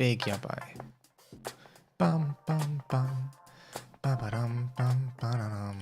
big yabai. Bum bum bum. Ba ba dum bum ba da dum.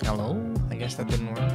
Hello? I guess that didn't work.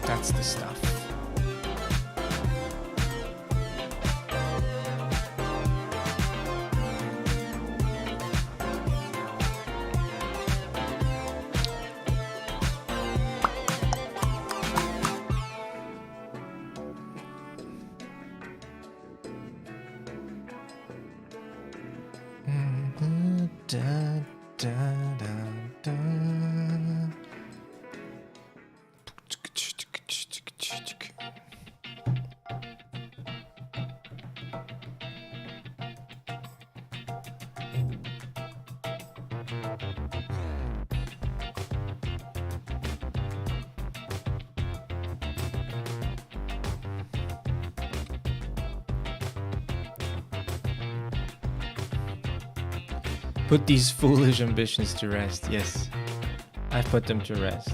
That's the stuff. Da, da, da, da. Put these foolish ambitions to rest. Yes, I've put them to rest.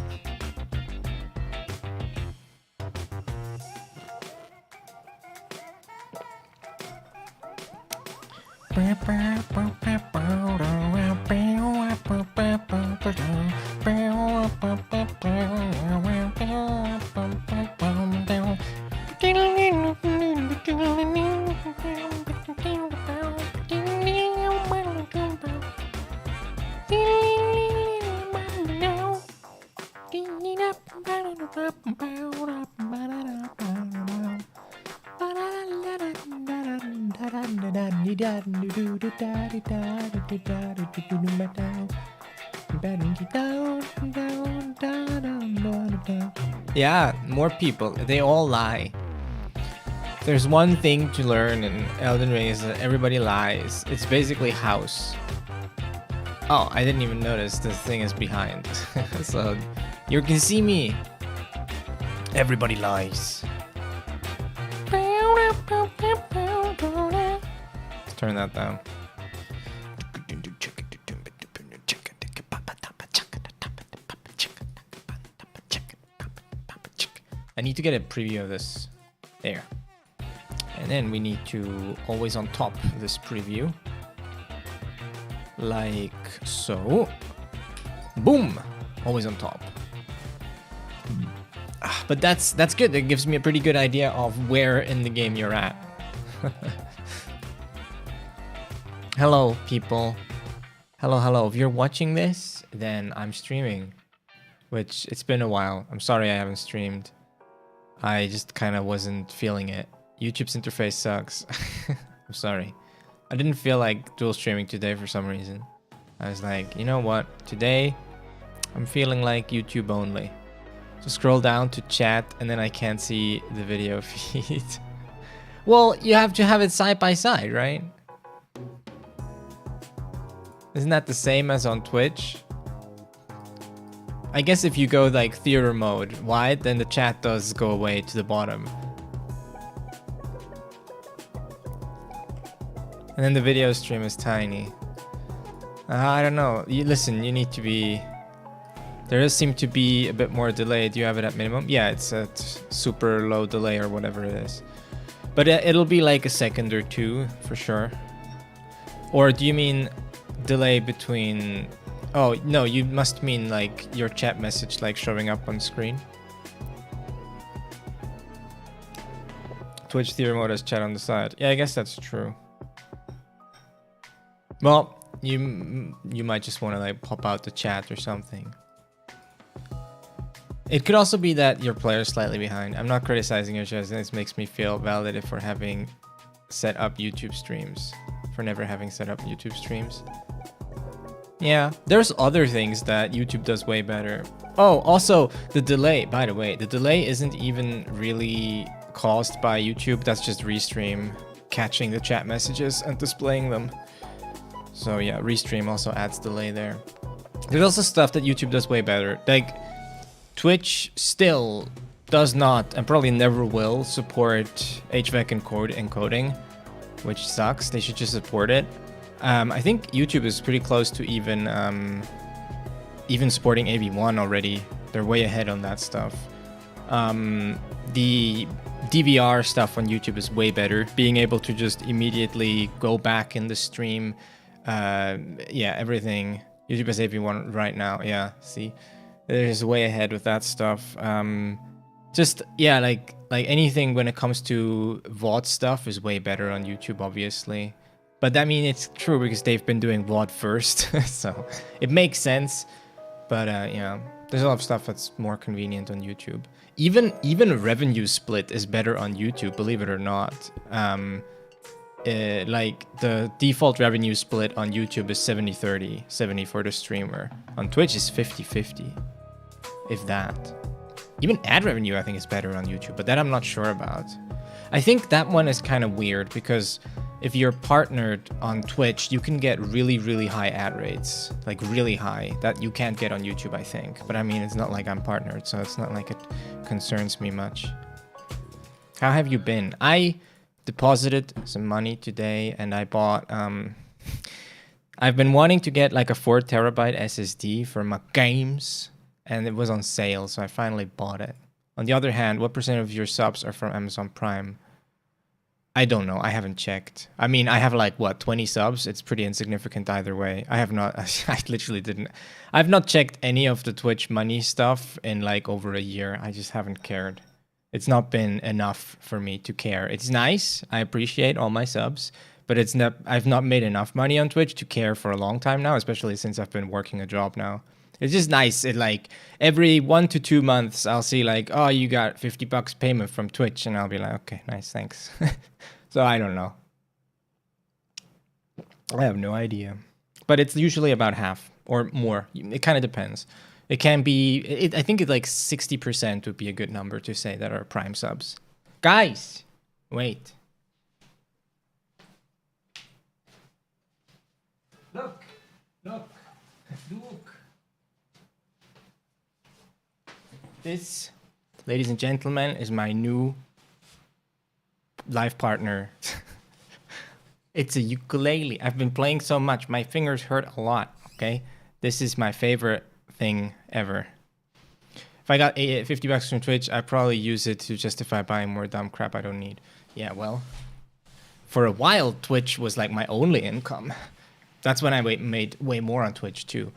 Yeah, more people. They all lie. There's one thing to learn in Elden Ring is that everybody lies. It's basically House. Oh, I didn't even notice this thing is behind. So you can see me. Everybody lies. Let's turn that down. I need to get a preview of this. There. And then we need to always on top this preview. Like so. Boom! Always on top. But that's good. That gives me a pretty good idea of where in the game you're at. Hello, people. Hello. If you're watching this, then I'm streaming. Which, it's been a while. I'm sorry I haven't streamed. I just kind of wasn't feeling it. YouTube's interface sucks. I'm sorry. I didn't feel like dual streaming today for some reason. I was like, you know what? Today, I'm feeling like YouTube only. So scroll down to chat and then I can't see the video feed. Well, you have to have it side by side, right? Isn't that the same as on Twitch? I guess if you go like theater mode wide, then the chat does go away to the bottom. And then the video stream is tiny. I don't know. Listen, you need to be... There does seem to be a bit more delay. Do you have it at minimum? Yeah, it's at super low delay or whatever it is. But it'll be like a second or two for sure. Or do you mean delay between... Oh, no, you must mean like your chat message like showing up on screen. Twitch theater mode has chat on the side. Yeah, I guess that's true. Well, you might just want to like pop out the chat or something. It could also be that your player is slightly behind. I'm not criticizing your chat. This makes me feel validated for having set up YouTube streams. For never having set up YouTube streams. Yeah, there's other things that YouTube does way better. Oh, also the delay, by the way, the delay isn't even really caused by YouTube. That's just Restream catching the chat messages and displaying them. So yeah, Restream also adds delay there. There's also stuff that YouTube does way better. Like Twitch still does not and probably never will support HVAC encoding, which sucks. They should just support it. I think YouTube is pretty close to even supporting AV1 already. They're way ahead on that stuff. The DVR stuff on YouTube is way better. Being able to just immediately go back in the stream. Yeah, everything. YouTube has AV1 right now. Yeah, see, they're just way ahead with that stuff. Just yeah, like anything when it comes to VOD stuff is way better on YouTube, obviously. But I mean, it's true because they've been doing VOD first, so it makes sense. But yeah, there's a lot of stuff that's more convenient on YouTube. Even a revenue split is better on YouTube, believe it or not. Like the default revenue split on YouTube is 70-30, 70 for the streamer. On Twitch is 50-50, if that. Even ad revenue I think is better on YouTube, but that I'm not sure about. I think that one is kind of weird because if you're partnered on Twitch, you can get really, really high ad rates, like really high, that you can't get on YouTube, I think. But I mean, it's not like I'm partnered, so it's not like it concerns me much. How have you been? I deposited some money today and I bought, I've been wanting to get like a 4 terabyte SSD for my games and it was on sale, so I finally bought it. On the other hand, what percent of your subs are from Amazon Prime? I don't know. I haven't checked. I mean, I have like, what, 20 subs? It's pretty insignificant either way. I have not, I literally didn't. I've not checked any of the Twitch money stuff in like over a year. I just haven't cared. It's not been enough for me to care. It's nice. I appreciate all my subs, but it's not, I've not made enough money on Twitch to care for a long time now, especially since I've been working a job now. It's just nice. It like every 1 to 2 months, I'll see like, oh, you got $50 payment from Twitch. And I'll be like, okay, nice, thanks. So I don't know. I have no idea. But it's usually about half or more. It kind of depends. It can be, I think it's like 60% would be a good number to say that are Prime subs. Guys, wait. Look. This, ladies and gentlemen, is my new life partner. It's a ukulele. I've been playing so much. My fingers hurt a lot, okay? This is my favorite thing ever. If I got $50 from Twitch, I'd probably use it to justify buying more dumb crap I don't need. Yeah, well, for a while, Twitch was like my only income. That's when I made way more on Twitch too.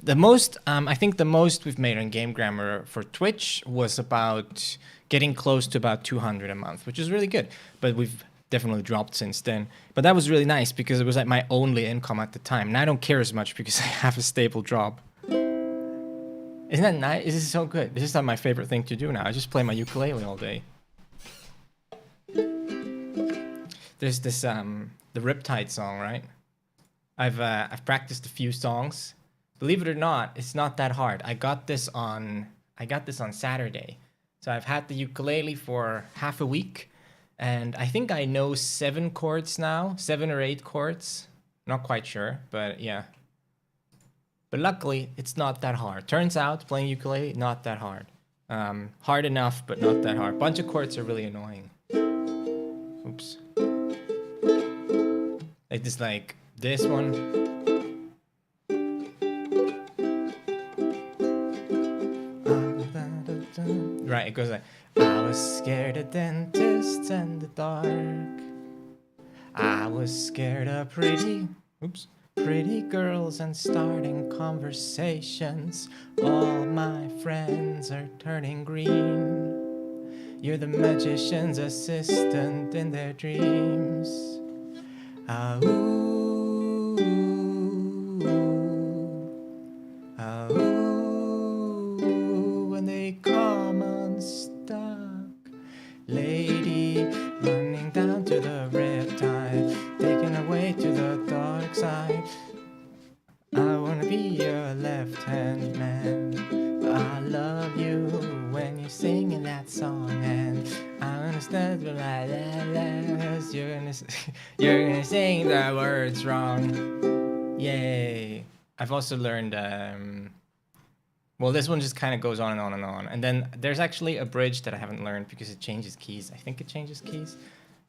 The most, I think the most we've made on Game Grammar for Twitch was about getting close to about 200 a month, which is really good. But we've definitely dropped since then. But that was really nice because it was like my only income at the time. And I don't care as much because I have a stable job. Isn't that nice? This is so good. This is not my favorite thing to do now. I just play my ukulele all day. There's this, the Riptide song, right? I've practiced a few songs. Believe it or not, it's not that hard. I got this on Saturday. So I've had the ukulele for half a week, and I think I know 7 chords now, 7 or 8 chords. Not quite sure, but yeah. But luckily, it's not that hard. Turns out, playing ukulele, not that hard. Hard enough, but not that hard. Bunch of chords are really annoying. Oops. Like this one. Right, it goes like, I was scared of dentists and the dark. I was scared of pretty girls and starting conversations. All my friends are turning green. You're the magician's assistant in their dreams. Ah, ooh, ah, ooh, when they come unstuck. Lady running down to the riptide, taken away to the dark side. I wanna be your left-hand man, but I love you when you're singing that song, and I understand but like that, you're gonna sing the words wrong. Yay! I've also learned. Well, this one just kind of goes on and on and on, and then there's actually a bridge that I haven't learned because it changes keys. I think it changes keys.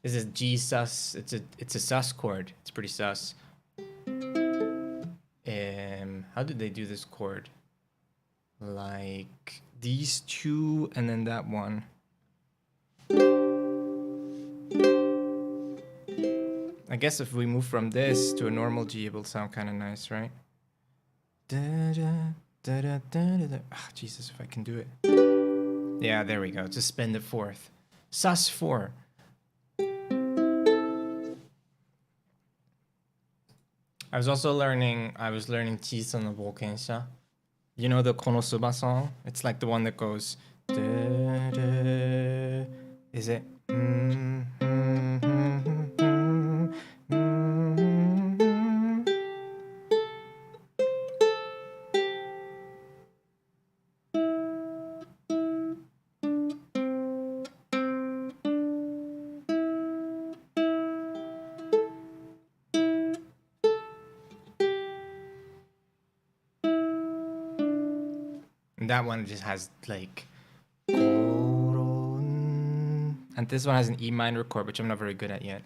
This is G sus. It's a sus chord. It's pretty sus. How did they do this chord? Like these two and then that one. I guess if we move from this to a normal G, it will sound kind of nice, right? Ah, Jesus, if I can do it. Yeah, there we go. Just spin the fourth. Sus 4. I was learning Chisan no Boukensha. You know the Konosuba song? It's like the one that goes. Is it? And that one just has like, and this one has an E minor chord, which I'm not very good at yet.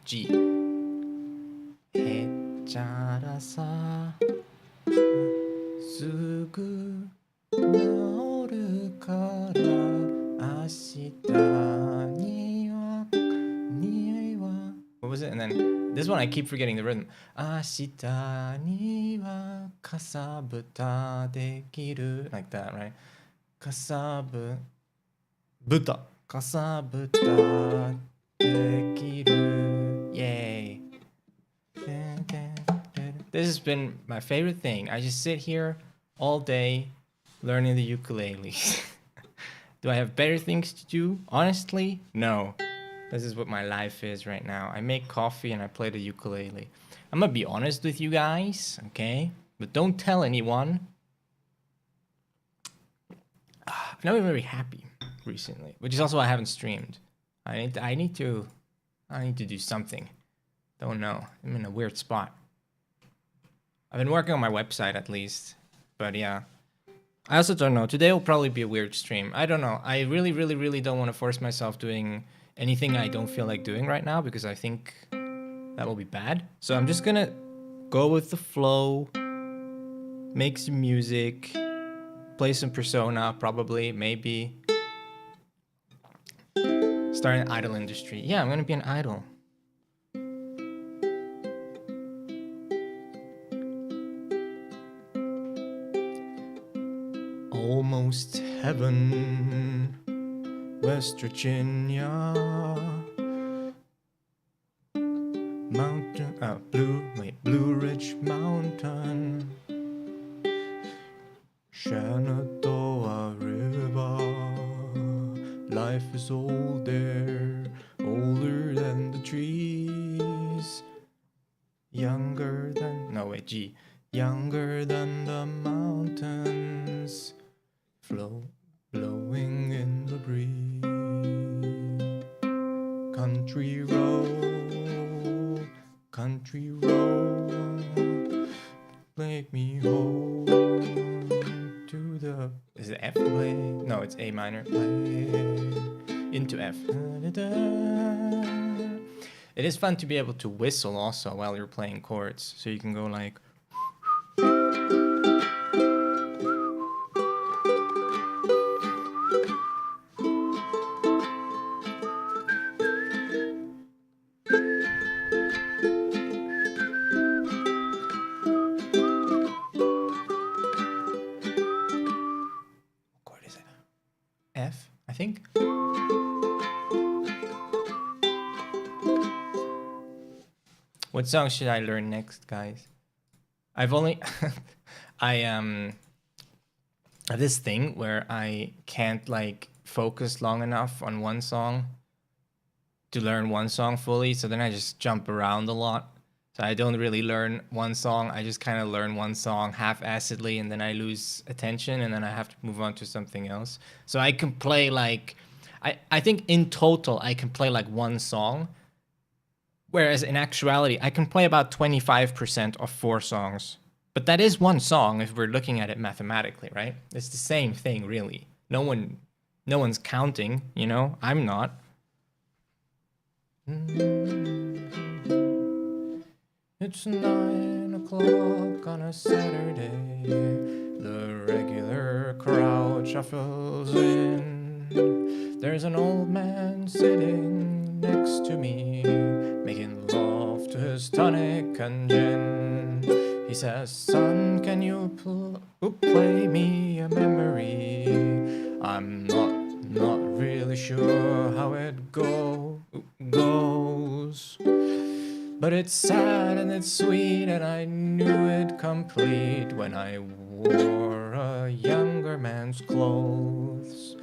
G. What was it? And then this one I keep forgetting the rhythm. Ashita ni wa kasabuta dekiru, like that, right? Kasabuta dekiru. Yay. This has been my favorite thing. I just sit here all day learning the ukulele. Do I have better things to do? Honestly, no. This is what my life is right now. I make coffee and I play the ukulele. I'm gonna be honest with you guys, okay? But don't tell anyone. I've not been very happy recently, which is also why I haven't streamed. I need to do something. Don't know. I'm in a weird spot. I've been working on my website at least, but yeah. I also don't know. Today will probably be a weird stream. I don't know. I really don't want to force myself doing anything I don't feel like doing right now because I think that will be bad. So I'm just gonna go with the flow, make some music, play some Persona, probably, maybe. Start an idol industry. Yeah, I'm gonna be an idol. Almost heaven, West Virginia, Blue Ridge Mountain, Shenandoah River. Life is old there, older than the trees, younger than, no wait, G. younger than the mountains, blowing in the breeze. Country road, country road, take me home to the... Is it F play? No, it's A minor play into F. It is fun to be able to whistle also while you're playing chords, so you can go like... What chord is it? F, I think. What song should I learn next, guys? I've only... I have this thing where I can't like focus long enough on one song to learn one song fully, so then I just jump around a lot. So I don't really learn one song, I just kind of learn one song half-assedly, and then I lose attention, and then I have to move on to something else. So I can play like... I think in total I can play like one song, whereas in actuality, I can play about 25% of 4 songs. But that is one song if we're looking at it mathematically, right? It's the same thing, really. No one's counting, you know? I'm not. It's 9 o'clock on a Saturday. The regular crowd shuffles in. There's an old man sitting next to me, making love to his tonic and gin. He says, son, can you play me a memory? I'm not really sure how it goes. But it's sad and it's sweet, and I knew it complete when I wore a younger man's clothes.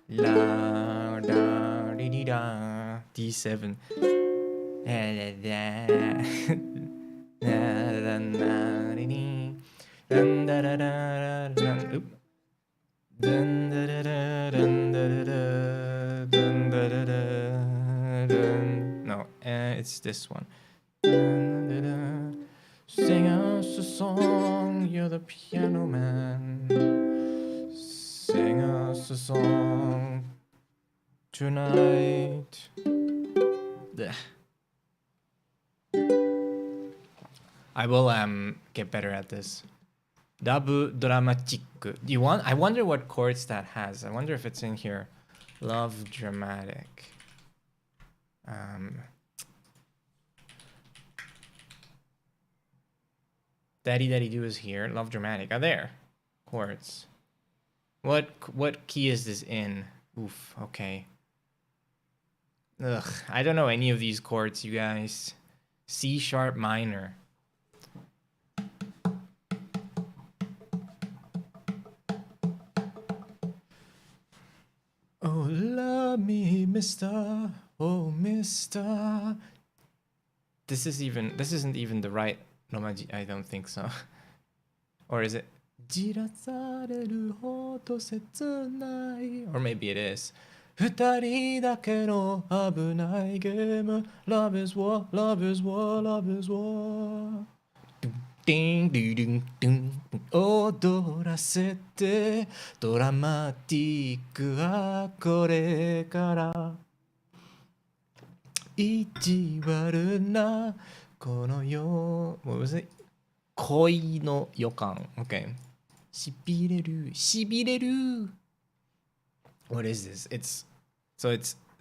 La da dee dee da. D7. No, it's this one. Sing us a song, you're the piano man. Sing us a song tonight. I will get better at this. Dabu dramatic. I wonder what chords that has. I wonder if it's in here. Love dramatic. Daddy Daddy Do is here. Love dramatic. Are there chords? What key is this in? Oof, okay. Ugh, I don't know any of these chords, you guys. C sharp minor. Oh, love me, mister. Oh, mister. This isn't even the right Romaji. I don't think so. Or is it? Or maybe it is. 二人だけの危ないゲーム Love is war, love is war, love is war. Ding, ding, ding, ding. 踊らせてドラマティックはこれから意地悪なこの世 What was it? 恋の予感 Okay. しびれるしびれる What is this? It's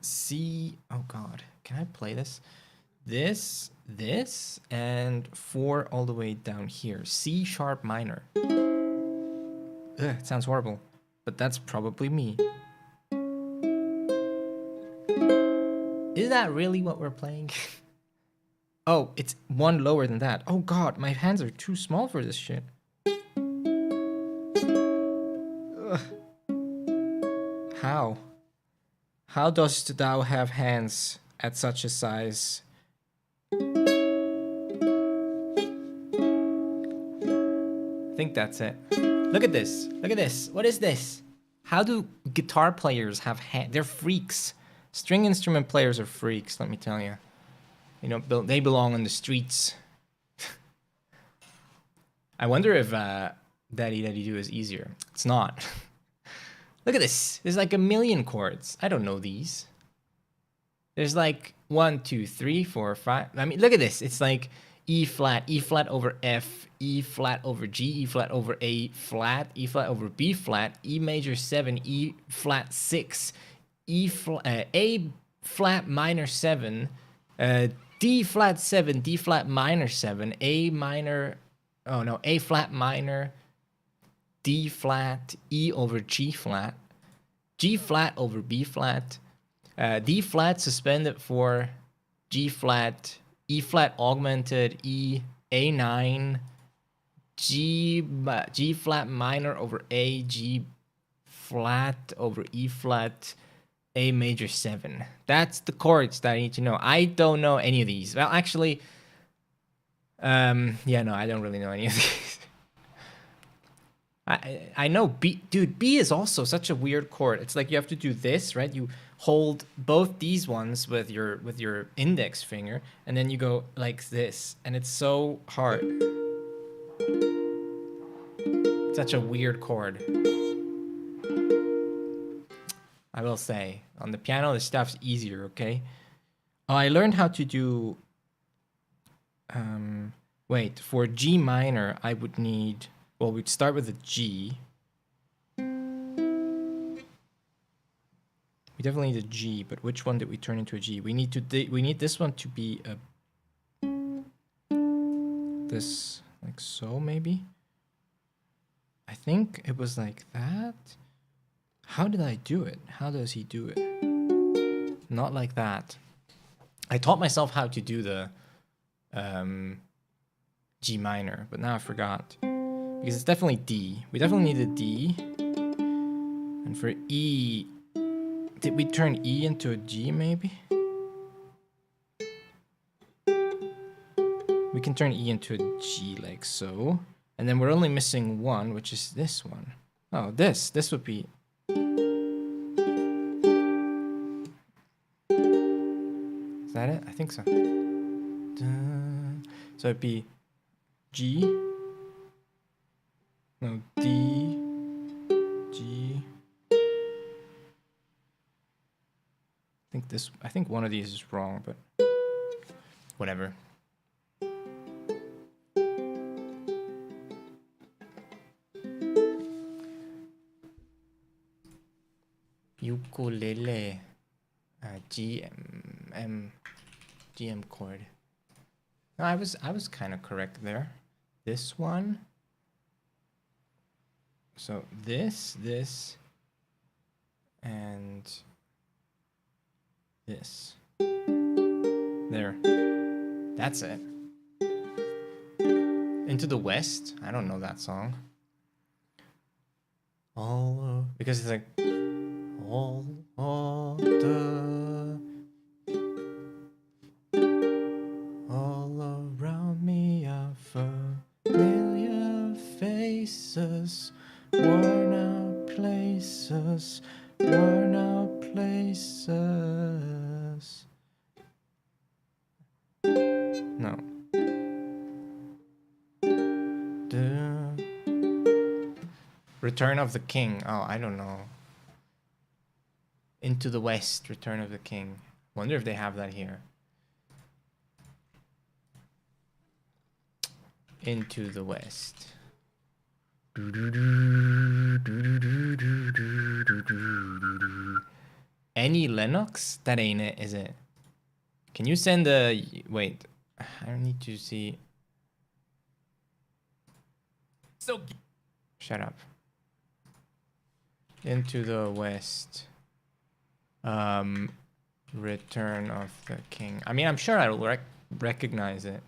C. Oh God, can I play this? This, and 4 all the way down here. C sharp minor. Ugh, it sounds horrible, but that's probably me. Is that really what we're playing? Oh, it's 1 lower than that. Oh God, my hands are too small for this shit. Ugh. How? How dost thou have hands at such a size? think that's it. Look at this. Look at this. What is this? How do guitar players have hands? They're freaks. String instrument players are freaks, let me tell you. You know, they belong on the streets. I wonder if Daddy Daddy Do is easier. It's not. Look at this. There's like a million chords. I don't know these. There's like 1, 2, 3, 4, 5. I mean, look at this. It's like E flat over F, E flat over G, E flat over A flat, E flat over B flat, E major 7, E flat 6, A flat minor 7, D flat 7, D flat minor 7, A minor, oh no, A flat minor, D flat, E over G flat, G flat over B flat, D flat suspended for G flat, E flat augmented, E, A9, G flat minor over A, G flat over E flat, A major 7. That's the chords that I need to know. I don't know any of these. Well, actually, yeah, no, I don't really know any of these. I know B, dude, B is also such a weird chord. It's like you have to do this, right? You hold both these ones with your index finger, and then you go like this, and it's so hard. Such a weird chord. I will say, on the piano, this stuff's easier, okay? Oh, I learned how to do... wait, for G minor, I would need... Well, we'd start with a G. We definitely need a G, but which one did we turn into a G? We need this one to be a... This, like so, maybe? I think it was like that. How did I do it? How does he do it? Not like that. I taught myself how to do the G minor, but now I forgot. Because it's definitely D. We definitely need a D. And for E, did we turn E into a G maybe? We can turn E into a G like so. And then we're only missing one, which is this one. Oh, this would be... Is that it? I think so. So it'd be G. No, D. G. I think one of these is wrong, but whatever. Ukulele. GM chord. No, I was kind of correct there. This one. So this, and this. There. That's it. Into the West. I don't know that song. Because it's like all around me are familiar faces, worn out places, worn out places. No. Return of the King. Oh, I don't know. Into the West, Return of the King. Wonder if they have that here. Into the West. Any Lennox? That ain't it, is it? Can you send a... Wait. I need to see... So... Shut up. Into the West. Return of the King. I mean, I'm sure I'll recognize it.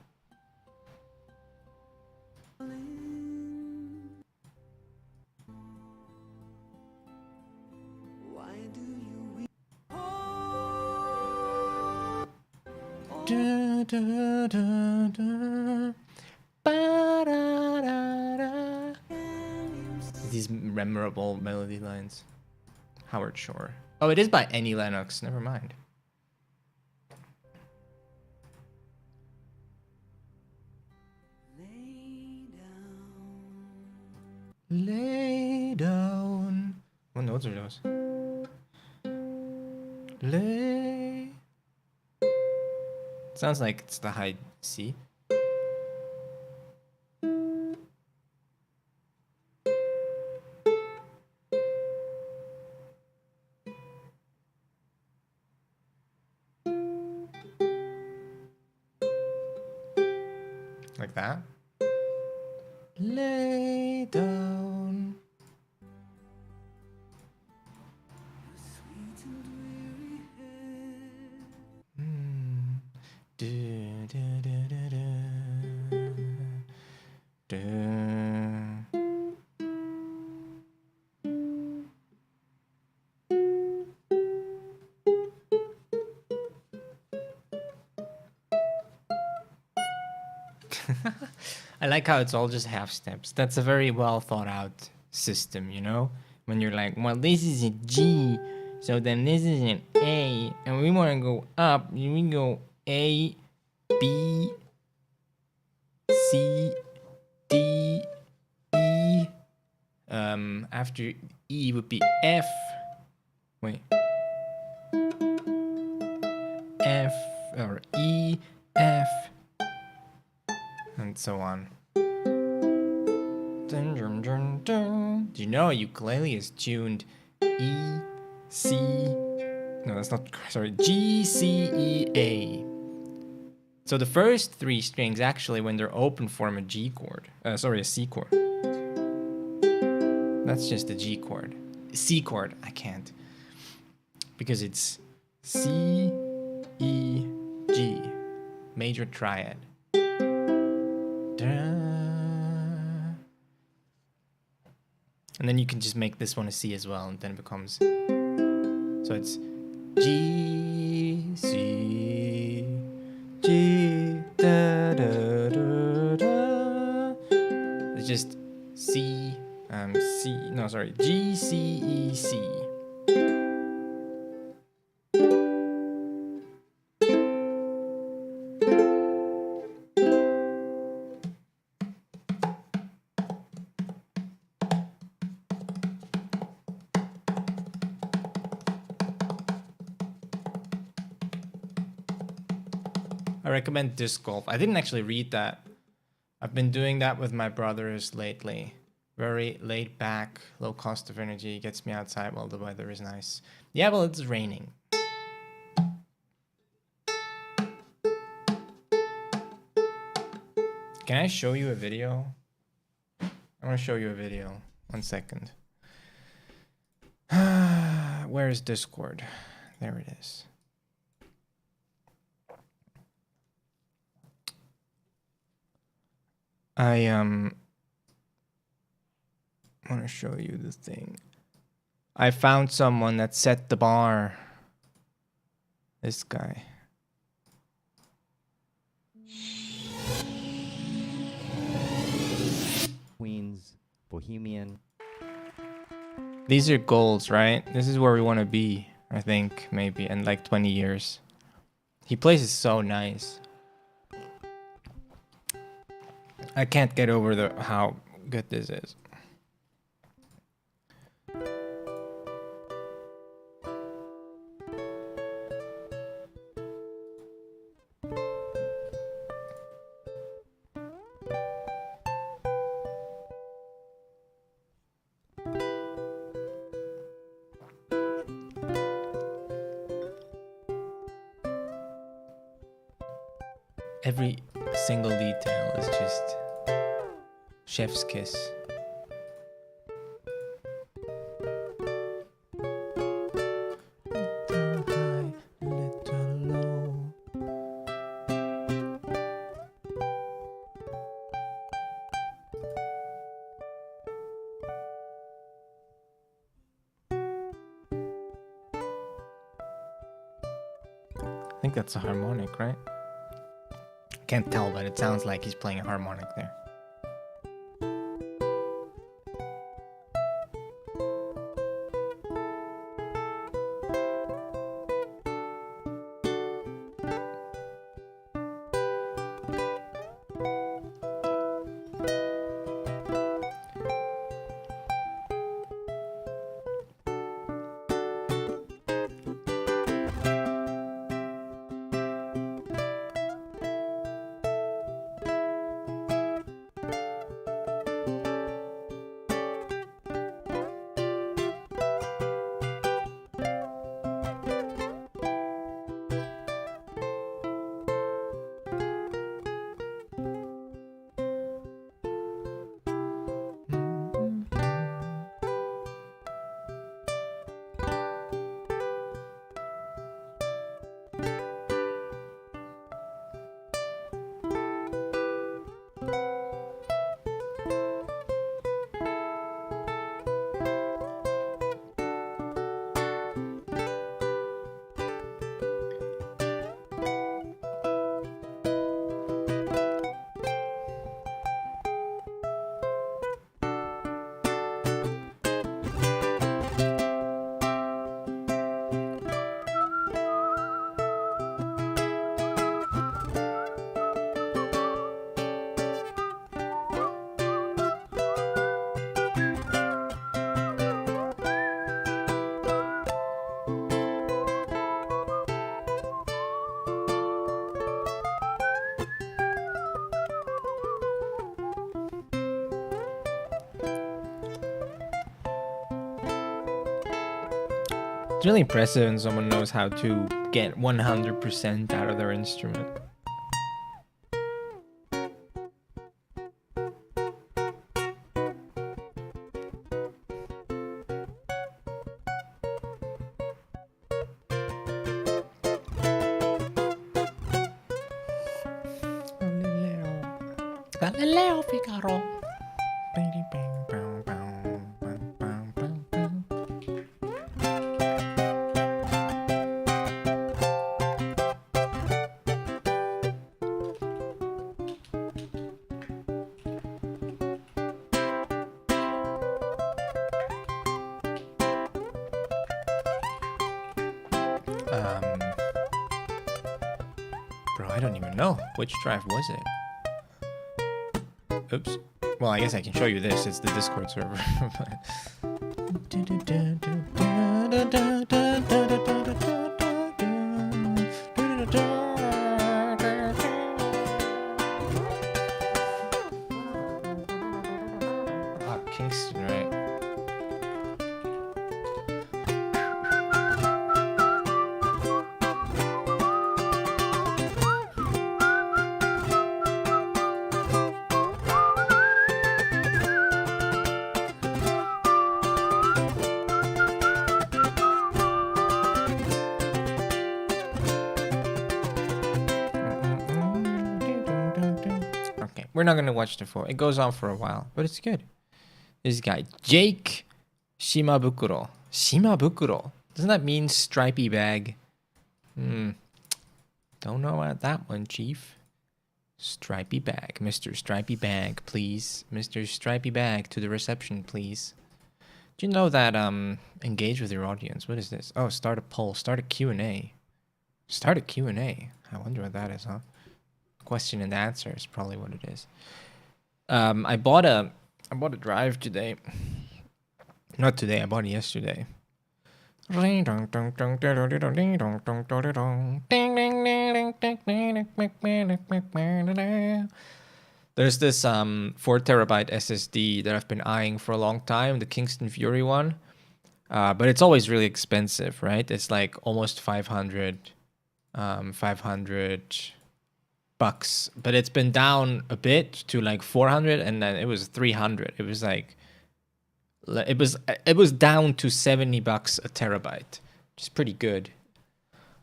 Da, da, da, da. Ba, da, da, da. these memorable melody lines. Howard Shore. Oh, it is by Annie Lennox. Never mind. Lay down. What notes are those? Lay. Sounds like it's the high C. Like that. Lay down. I like how it's all just half steps. That's a very well thought out system, you know? When you're like, well, this is a G, so then this is an A, and we want to go up, we go A, B, C, D, E. After E would be F. Wait. F or E, F, and so on. Dun, dun, dun, dun. Do you know ukulele is tuned E, C, no, that's not, sorry, G, C, E, A. So the first three strings actually, when they're open, form a G chord. Sorry, a C chord. That's just a G chord. C chord, I can't. Because it's C, E, G. Major triad. And then you can just make this one a C as well, and then it becomes, so it's G, C, G, da, da, da, da. It's just C, C, no, sorry, G, C, E, C. I recommend disc golf. I didn't actually read that. I've been doing that with my brothers lately. Very laid back, low cost of energy, gets me outside while the weather is nice. Yeah, well, it's raining. Can I show you a video? I want to show you a video. 1 second. Where is Discord? There it is. I want to show you the thing. I found someone that set the bar. This guy. Queens, Bohemian. These are goals, right? This is where we want to be, I think, maybe, in like 20 years. He plays it so nice. I can't get over how good this is. Every single detail is just chef's kiss. Little high, little low. I think that's a harmonic, right? Can't tell, but it sounds like he's playing a harmonic there. It's really impressive when someone knows how to get 100% out of their instrument. Galileo Figaro. Bro, I don't even know. Which drive was it? Oops. Well, I guess I can show you this. It's the Discord server. Ah, Kingston, right? We're not gonna watch the full. It goes on for a while, but it's good. This guy, Jake Shimabukuro. Shimabukuro. Doesn't that mean stripy bag? Don't know about that one, Chief. Stripy bag. Mr. Stripy Bag, please. Mr. Stripy Bag to the reception, please. Do you know that, engage with your audience? What is this? Oh, start a poll. Start a Q&A. Start a Q&A. I wonder what that is, huh? Question and answer is probably what it is. I bought a drive today. Not today, I bought it yesterday. There's this 4TB SSD that I've been eyeing for a long time, the Kingston Fury one. But it's always really expensive, right? It's like almost 500 bucks, but it's been down a bit to like 400, and then it was 300. It was like it was down to 70 bucks a terabyte, which is pretty good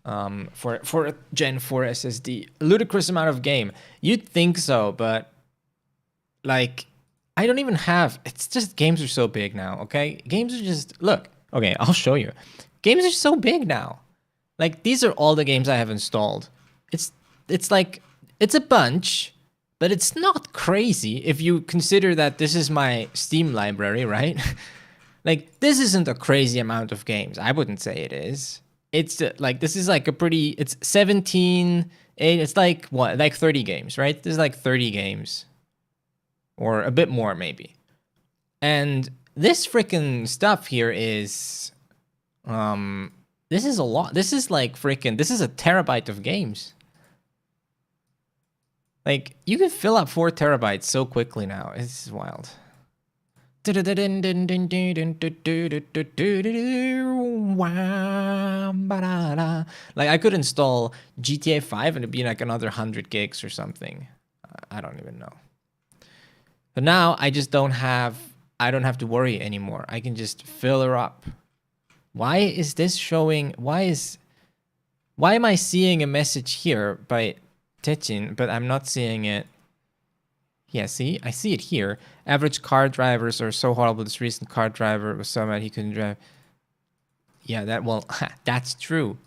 for a Gen 4 SSD. A ludicrous amount of game. You'd think so, but like I don't even have. It's just games are so big now. Okay, games are just look. Okay, I'll show you. Games are so big now. Like these are all the games I have installed. It's like. It's a bunch, but it's not crazy if you consider that this is my Steam library, right? Like, this isn't a crazy amount of games. I wouldn't say it is. It's like, this is like a pretty, it's 17, it's like, what, like 30 games, right? This is like 30 games. Or a bit more, maybe. And this freaking stuff here is, this is a lot. This is like freaking, this is a terabyte of games. Like, you can fill up 4 terabytes so quickly now. It's wild. Like, I could install GTA 5 and it'd be like another 100 gigs or something. I don't even know. But now, I don't have to worry anymore. I can just fill her up. Why is this showing... Why am I seeing a message here by... Techin, but I'm not seeing it. Yeah, see? I see it here. Average car drivers are so horrible. This recent car driver was so mad he couldn't drive. Yeah, that's true.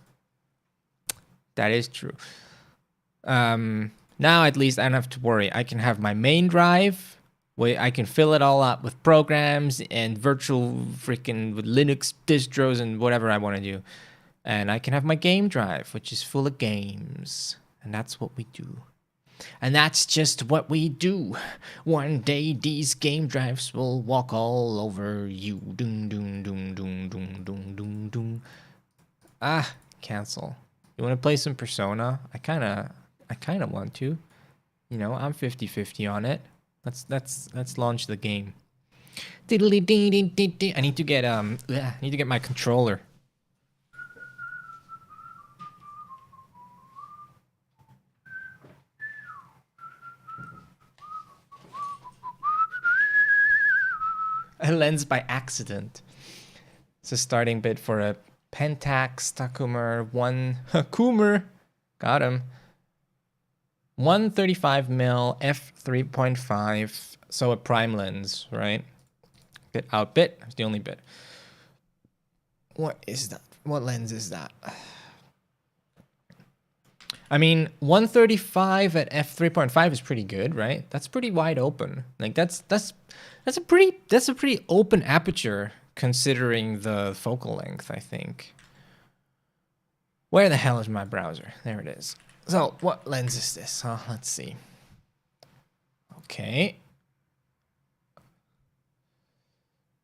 That is true. Now at least I don't have to worry. I can have my main drive where I can fill it all up with programs and virtual freaking with Linux distros and whatever I want to do. And I can have my game drive, which is full of games. And that's what we do. And that's just what we do. One day these game drives will walk all over you. Doom, doom, doom, doom, doom, doom, doom, doom. Ah, cancel. You want to play some Persona? I kind of want to. You know, I'm 50-50 on it. Let's launch the game. I need to get my controller. a lens by accident. It's a starting bid for a Pentax Takumer 1 Coomer. Got him. 135mm f3.5. So a prime lens, right? Bit out bit. That's the only bit. What is that? What lens is that? I mean, 135 at f3.5 is pretty good, right? That's pretty wide open. Like that's a pretty open aperture considering the focal length, I think. Where the hell is my browser? There it is. So, what lens is this? Let's see. Okay.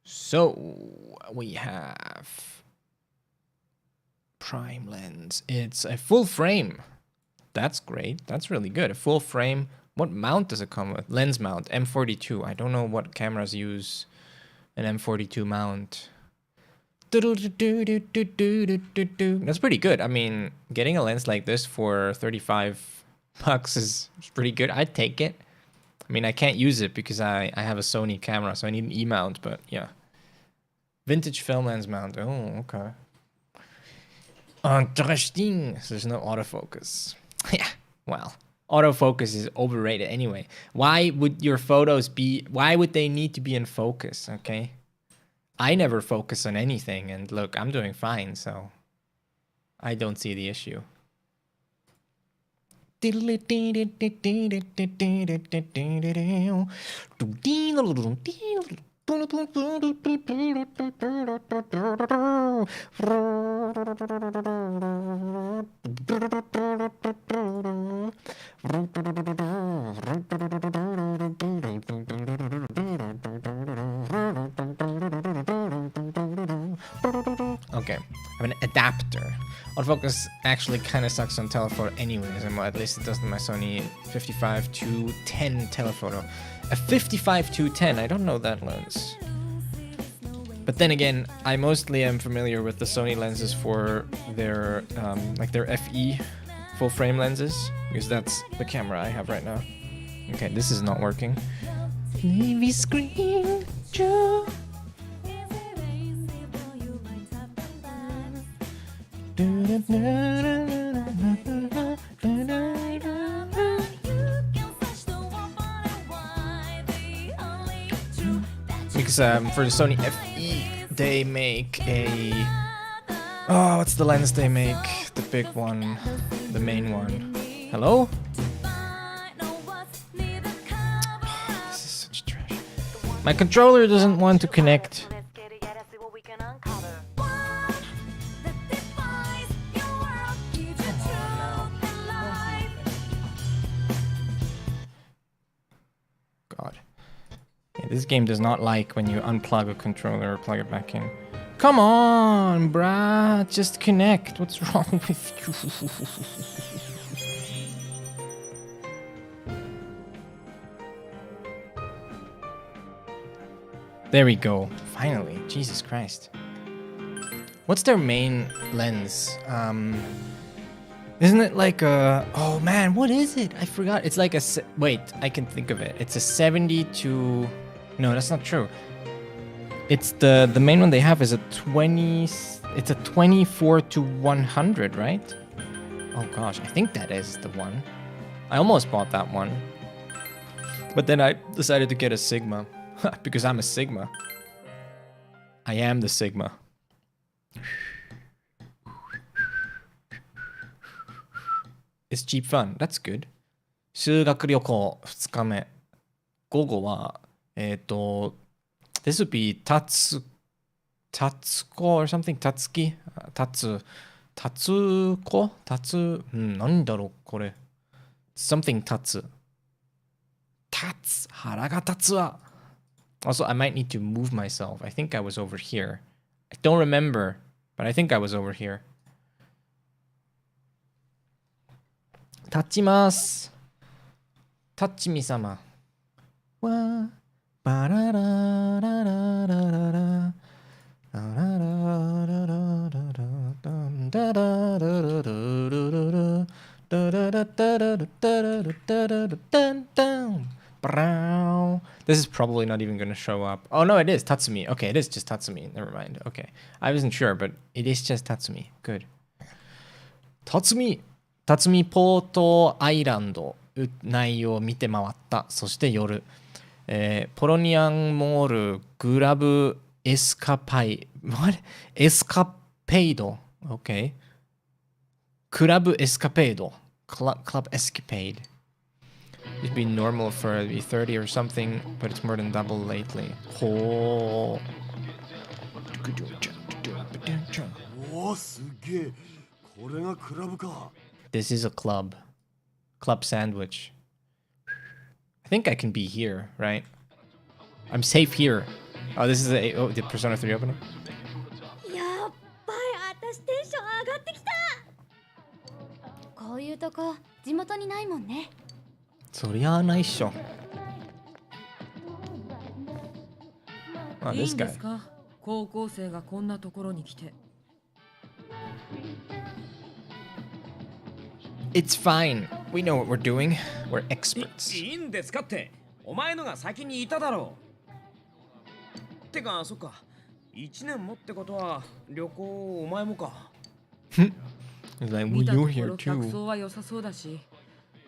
So, we have prime lens. It's a full frame. That's great. That's really good. A full frame. What mount does it come with? Lens mount, M42. I don't know what cameras use an M42 mount. That's pretty good. I mean, getting a lens like this for $35 is pretty good. I'd take it. I mean, I can't use it because I have a Sony camera, so I need an E-mount, but yeah. Vintage film lens mount. Oh, okay. Interesting. So there's no autofocus. Yeah, well, autofocus is overrated anyway. Why would your photos why would they need to be in focus, okay? I never focus on anything, and look, I'm doing fine, so I don't see the issue. Okay, I have an adapter. Autofocus actually kind of sucks on telephoto anyways, and well, at least it does in my Sony 55-210 telephoto. A 55-210, I don't know that lens. But then again, I mostly am familiar with the Sony lenses for their like their FE full frame lenses, because that's the camera I have right now. Okay, this is not working. Navy screen, Joe. Because for the Sony FE, they make a... Oh, what's the lens they make? The big one, the main one. Hello? This is such trash. My controller doesn't want to connect. God. Yeah, this game does not like when you unplug a controller or plug it back in. Come on, brah. Just connect. What's wrong with you? There we go. Finally. Jesus Christ. What's their main lens? Isn't it like a... Oh man, what is it? I forgot. It's like a... Wait, I can think of it. It's a 70 to... No, that's not true. It's the main one they have is a 20... It's a 24 to 100, right? Oh gosh, I think that is the one. I almost bought that one. But then I decided to get a Sigma. Because I'm a Sigma. I am the Sigma. It's cheap fun. That's good. 修学旅行2日目。午後は、this would be Tatsuko or something? Tatsuki? Tatsuko? Tatsu? 何だろうこれ。Something Tatsu. Tats. 腹が立つわ。Also, I might need to move myself. I think I was over here. I don't remember, but I think I was over here. 立ちます。タッチミ様。わバララララララララララララダンダダダダダダダダダダダダダダダダダンダン。This this is probably not even going to show up. Oh, no, it is Tatsumi. Okay, it is just Tatsumi. Never mind. Okay. I wasn't sure, but it is just Tatsumi. Good. Tatsumi! タツミポートアイランド内を見て回った。そして夜、ポロニアンモールグラブエスカパイ What? エスカペイド OK クラブエスカペイド Club Escapade It'd be normal for it to be 30 or something, but it's more than double lately. ほーおーすげえこれがクラブか This is a club. Club sandwich. I think I can be here, right? I'm safe here. Oh, this is the Persona 3 opening? やっばい、私テンション上がってきた。こういうとこ地元にないもんね。そりゃあないっしょ。いいんですか？高校生がこんなところに来て。It's fine. We know what we're doing. We're experts. いいんですかって。お前のが先にいただろう。てか、そっか。1年もってことは旅行お前もか。It's like, 見 well, たと you're こ here ろ客 too. 層は良さそうだし、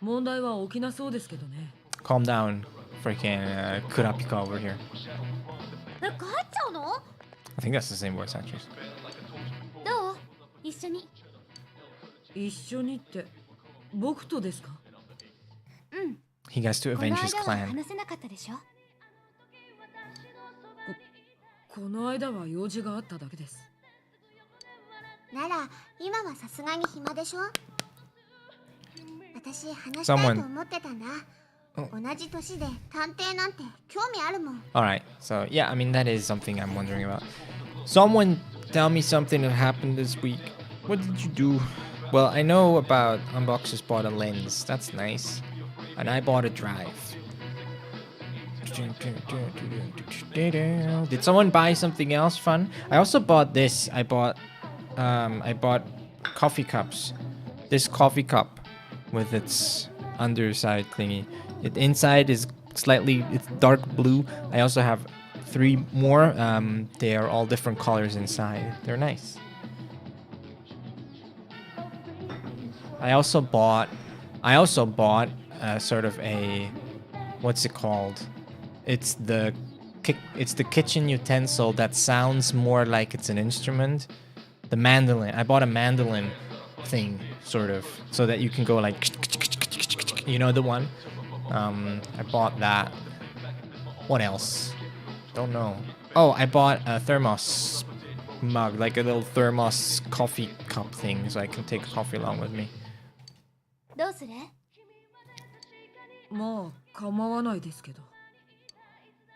問題は起きなそうですけどね。Calm down, freaking Kurapika over here. 帰っちゃうの？ I think that's the same voice actress. どう？一緒に。一緒にって僕とですか？うん。 He has to この avenge his 間は clan. 話せなかったでしょ？この間は用事があっただけです。なら今はさすがに暇でしょ？私話したいと思ってたんだ。同じ年で探偵なんて興味あるもん。 Alright, so yeah, I mean, that is something I'm wondering about. Someone tell me something that happened this week. What did you do? Well, I know about Unboxers bought a lens. That's nice. And I bought a drive. Did someone buy something else fun? I also bought this. I bought coffee cups. This coffee cup with its underside thingy. It inside is slightly, it's dark blue. I also have 3 more. They are all different colors inside. They're nice. I also bought sort of a, what's it called? It's the kitchen utensil that sounds more like it's an instrument. The mandolin. I bought a mandolin thing, sort of, so that you can go like, you know the one? I bought that. What else? Don't know. Oh, I bought a thermos mug, like a little thermos coffee cup thing, so I can take coffee along with me. どうする？まあ構わないですけど。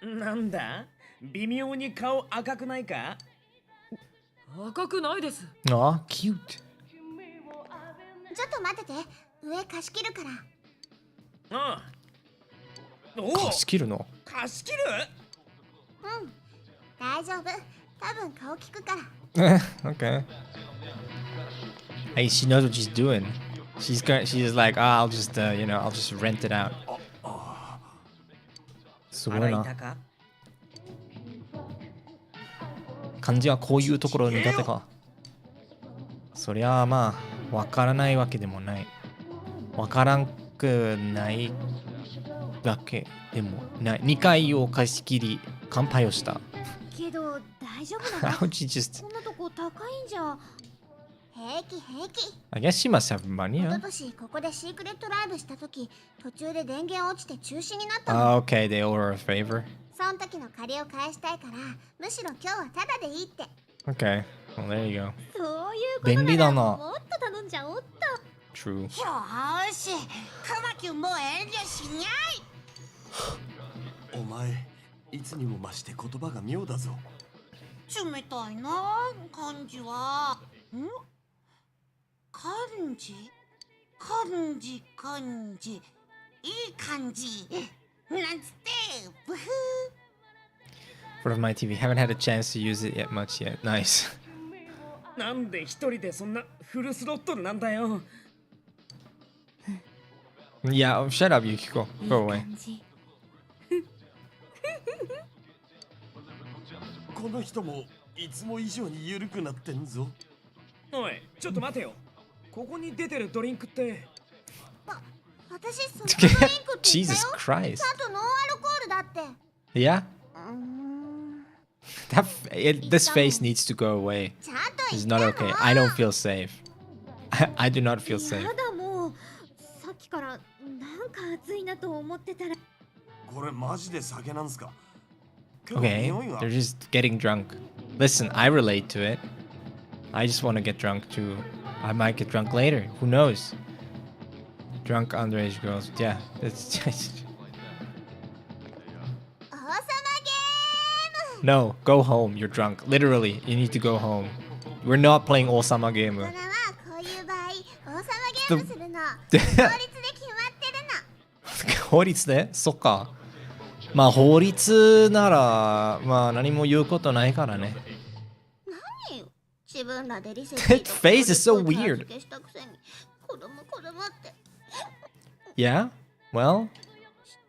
なんだ？微妙に顔赤くないか？赤くないです。Aw, cute. ちょっと待ってて、上貸し切るから。ああ。おお。貸し切るの？貸し切る？うん、大丈夫。多分顔聞くから。Okay. Hey, she knows what she's doing. She's like, I'll just I'll just rent it out. すごいな。漢字はこういうところ苦手か。そりゃあまあわからないわけでもない。わからんくないわけでもない。2回を貸し切り乾杯をした。けど大丈夫なの？ How would she just? こんなとこ高いんじゃ。平気平気。I guess she must have money, 一 huh? 昨年ここでシークレットライブした時、途中で電源落ちて中止になったの。Okay, they owe her a favor. その時の借りを返したいから、むしろ今日はタダでいいって。Okay, well there you go. そういうこと便利だな。もっと頼んじゃおっと。True. よーし、カマキュンもう遠慮しにゃい。お前いつにも増して言葉が妙だぞ。冷たいな漢字は。ん？漢字漢字漢字いい感じなんつってブフー。 Front of my TV. Haven't had a chance to use it yet much yet. Nice. なんで一人でそんなフルスロットルなんだよ。Yeah, shut up, Yukiko. Go away. いい感じ。この人もいつも以上に緩くなってんぞ。おい、ちょっと待てよ。ここに出てるドリンクって。私そのドリンクって言ったよ。 Jesus ち Christ. ゃんとノンアルコールだって。 Yeah? うーん This face needs to go away. ちゃんと It's 言 not ったの。 okay. I don't feel safe. I do not feel や safe. だもう。さっきからなんか暑いなと思ってたら。これマジで酒なんすか？ Okay, 匂いは they're just getting drunk. Listen, I relate to it. I just want to get drunk too. I might get drunk later. Who knows? Drunk underage girls. Yeah, it's just... 王様ゲーム。 No, go home. You're drunk. Literally, you need to go home. We're not playing Osama 大 game. 人はこういう場合、王様ゲームするの。法律で決まってるの。法律で？そっか。まあ法律ならまあ何も言うことないからね。何よ、自分らでリセ That face is so weird. したくせに子供って Yeah? Well, 知っ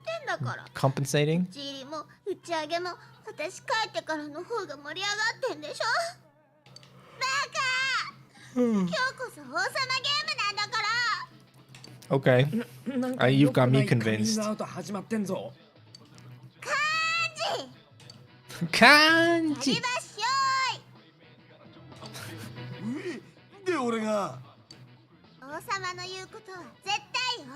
てんだから。 compensating? ジーリも打ち上げも私帰ってからの方が盛り上がってんでしょ。バカ、今日こそ王様ゲームなんだから。 Okay. なん You've 良く got な me いカミン convinced. グアウト始まってんぞ。感じ。やりましょで俺が。う。王様の言うことは絶対よ。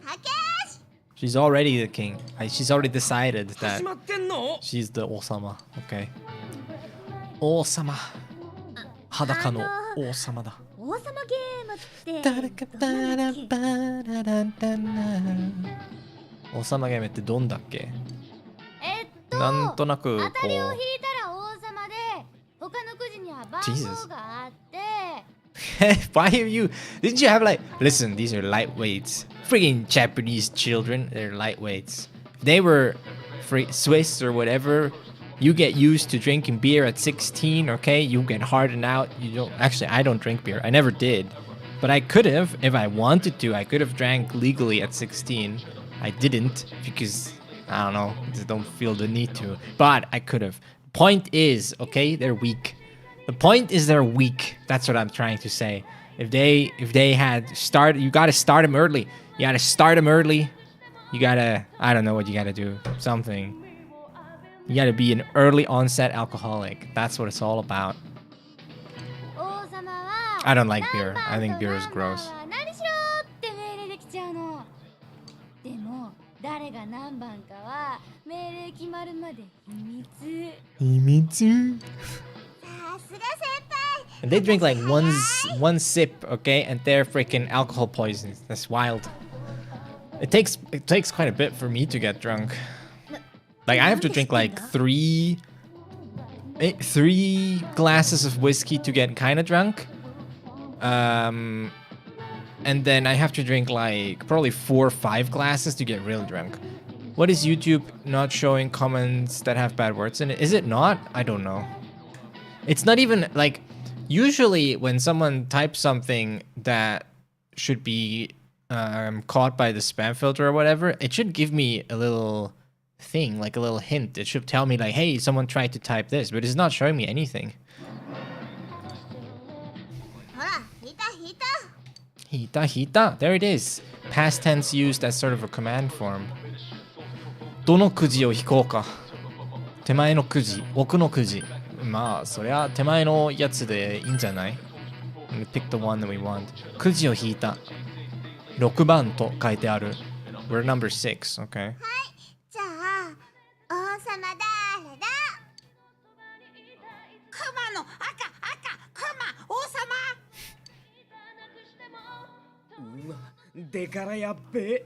たけし。 She's already the king. She's already decided 始 that まってんの？ she's the 王様. Okay. 王様。裸の王様だ。王様ゲームって誰かどんなだっけ？王様ゲームってどんだっけ？なんとなくこ当たりを引いう。たら王様で、他のくじには番 Jesus 号があって。 Why are you? Didn't you have like? Listen, these are lightweights. Freaking Japanese children, they're lightweights. If they were free Swiss or whatever, you get used to drinking beer at 16. Okay, you get hardened out. You don't. Actually, I don't drink beer. I never did, but I could have if I wanted to. I could have drank legally at 16. I didn't because I don't know. Just don't feel the need to. But I could have. Point is, okay, they're weak. The point is they're weak. That's what I'm trying to say. If they had started, you gotta start them early. You gotta start them early. You gotta, I don't know what you gotta do. Something. You gotta be an early onset alcoholic. That's what it's all about. 王様は I don't like beer. I think beer is gross. 何しろって命令できちゃうの。でも誰が何番かは命令決まるまで秘密。秘密。さすが先輩。 And they drink like one sip, okay, and they're freaking alcohol poisons. That's wild. It takes quite a bit for me to get drunk. Like I have to drink like three glasses of whiskey to get kind of drunk. And then I have to drink like probably 4 or 5 glasses to get real drunk. What is YouTube not showing comments that have bad words in it? Is it not? I don't know. It's not even like usually when someone types something that should be caught by the spam filter or whatever, it should give me a little thing, like a little hint. It should tell me like, hey, someone tried to type this, but it's not showing me anything. ほら、引いた。 Hita. There it is. Past tense used as sort of a command form. どのくじを引こうか。手前のくじ、奥のくじ。まあ、そりゃ手前のやつでいいんじゃない？ We pick the one that we want. くじを引いた。6番と書いてある。We're number 6, okay? じゃあ、王様誰だ？クマの赤クマ王様。うわ、でからやっべ。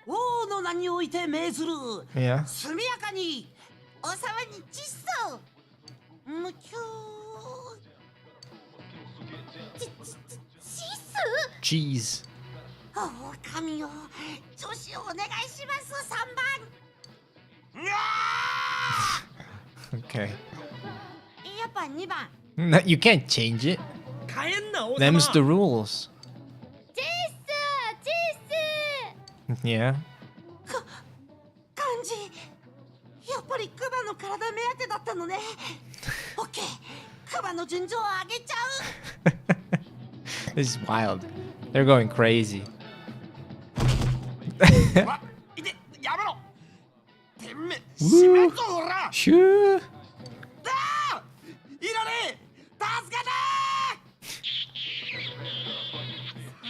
王の名において命ずる。 Yeah. 速やかに王様に窒素。無給。Cheese. お神よ、調子をお願いします。3番。Okay. やっぱ2番。 No, you can't change it. 帰んな王様。 Them's the rules. チッス Yeah. 漢字。やっぱりりクマの体目当てだったのね。オッケー、クマの順序を上げちゃう。 This is wild. They're going crazy. わ、いて、やめろ。てめえ、しめんぞ、ほら。 Shoo. ああ、いらねえ。助けて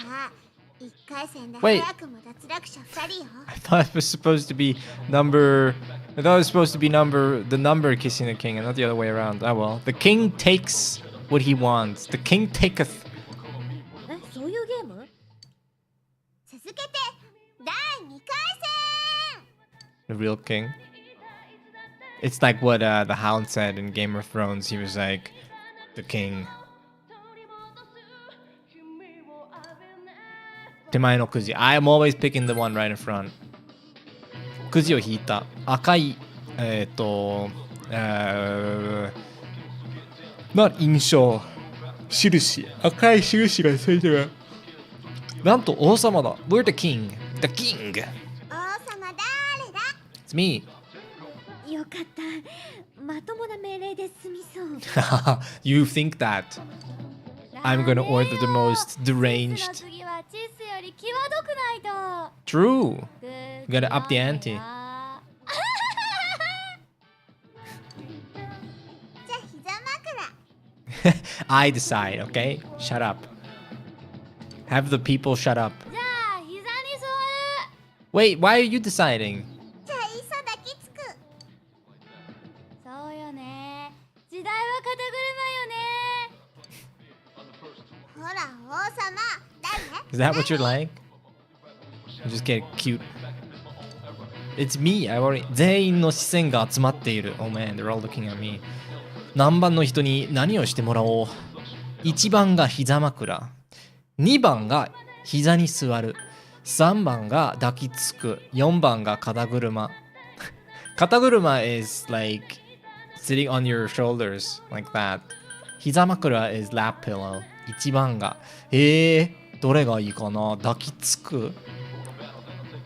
さあ1回戦で Wait. 早くも脱落者2人よ。 I thought it was supposed to be number. I thought it was supposed to be the number kissing the king, and not the other way around. Ah well. The king takes what he wants. The king taketh. え、そういうゲーム？続けて第2回 The real king. It's like what the Hound said in Game of Thrones. He was like, the king. 手前のくじ。I'm always picking the one right in front. くじを引いた。赤い、印象。印。赤い印がついてる。なんと王様だ。We're the king. The king. 戦。王様誰だ？ It's me. よかった。まともな命令で済みそう。You think that? I'm gonna order the most チス deranged. の次はチスより際どくないと。 True. You gotta up the ante. じゃあ膝枕。 I decide, okay? Shut up. Have the people shut up. じゃあ膝に座る。 Wait, why are you deciding? じゃあいっそ抱きつく。そうよね。時代は肩車よね。ほら王様誰？ Is that what you're like? You just get cute. It's me. I already. 全員の視線が集まっている。Oh man, they're all looking at me. 何番の人に何をしてもらおう。1番が膝枕。2番が膝に座る。3番が抱きつく。4番が肩車。肩車 is like sitting on your shoulders like that. 膝枕 is lap pillow. 1番がどれがいいかな。抱きつく。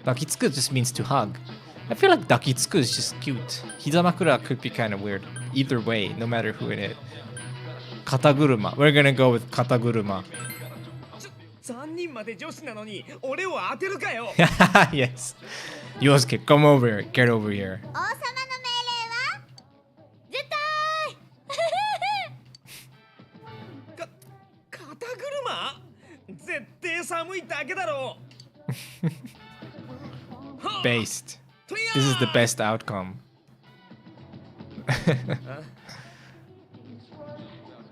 抱きつく just means to hug. I feel like 抱きつく is just cute. 膝枕 could be kind of weird. Either way, no matter who it is. 肩車 We're gonna go with 肩車3人まで女子なのに俺を当てるかよ。Yes. Yosuke, come over here. Get over here. 王様の命令は絶対肩車絶対寒いだけだろう。Based. This is the best outcome.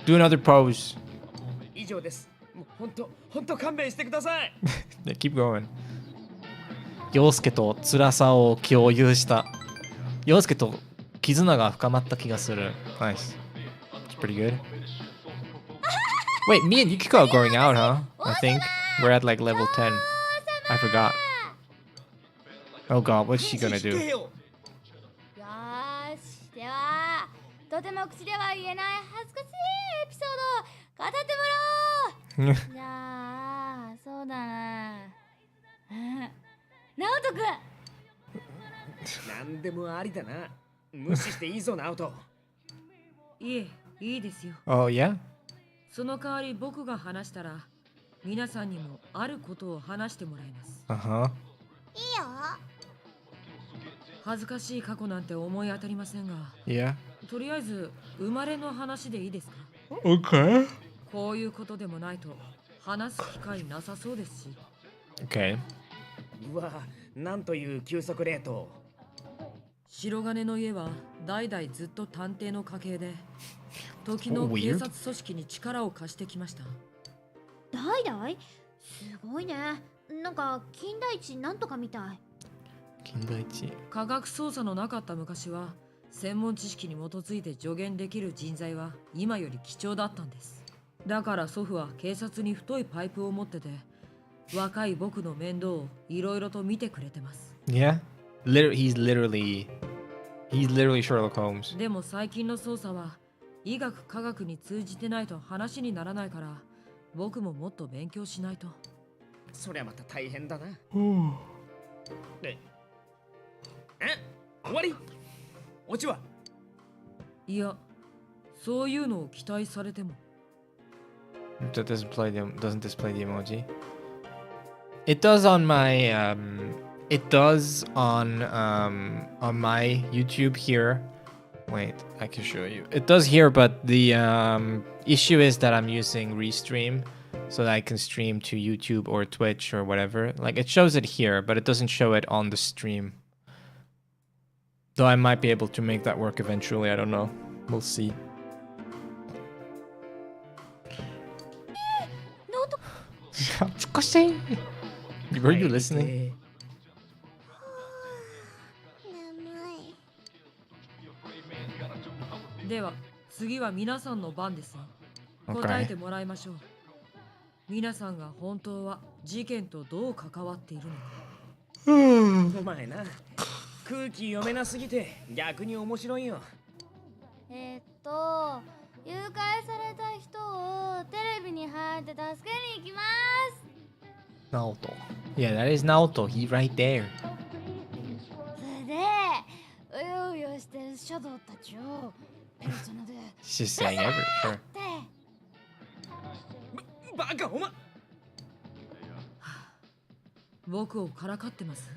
Do another pose. 以上です。もう本当勘弁してください。Yeah, keep going. 陽介と辛さを共有した。陽介と絆が深まった気がする。Nice. It's pretty good. Wait, me and Yukiko are going out, huh? I think. We're at like level 10. I forgot. Oh god, what's she gonna 聞け do? よ。よーしではとても口では言えない恥ずかしいエピソードを語ってもらおう。じゃあそうだな。直人くん。なんでもありだな。無視していいぞ、ナオト。いえ、いいですよ。 Oh, yeah? その代わり僕が話したら、皆さんにもあることを話してもらいます。 Uh-huh. いいよ。恥ずかしい過去なんて思い当たりませんが、 Yeah. とりあえず生まれの話でいいですか？ Okay. こういうことでもないと話す機会なさそうですし。 Okay. うわ、なんという急速レート。白金の家は代々ずっと探偵の家系で、時の So 警 weird. 察組織に力を貸してきました。代々すごいね。なんか金田一なんとかみたい。金田一。科学捜査のなかった昔は、専門知識に基づいて助言できる人材は今より貴重だったんです。だから祖父は警察に太いパイプを持ってて、若い僕の面倒をいろいろと見てくれてます。 Yeah? He's literally Sherlock Holmes. でも最近の捜査は医学科学に通じてないと話にならないから、僕ももっと勉強しないと。そりゃまた大変だな。終わり？オチはいや、そういうのを期待されても。That doesn't display the emoji. It does on my it does on my YouTube here. Wait, I can show you. It does here, but the issue is that I'm using Restream so that I can stream to YouTube or Twitch or whatever. Like it shows it here, but it doesn't show it on the stream. Though I might be able to make that work eventually, I don't know. We'll see. 懐かしい Were you listening? 眠い。では、次は皆さんの番ですよ。 Okay. 答えてもらいましょう。皆さんが本当は事件とどう関わっているのか。お前な、空気読めなすぎて逆に面白いよ。誘拐された人をテレビに入って助けに行きます。 Naoto. Yeah, that is Naoto. He right there. それでうようよしてる書道たちをペルソナで She's just saying every sure. バカお前。僕をからかってます。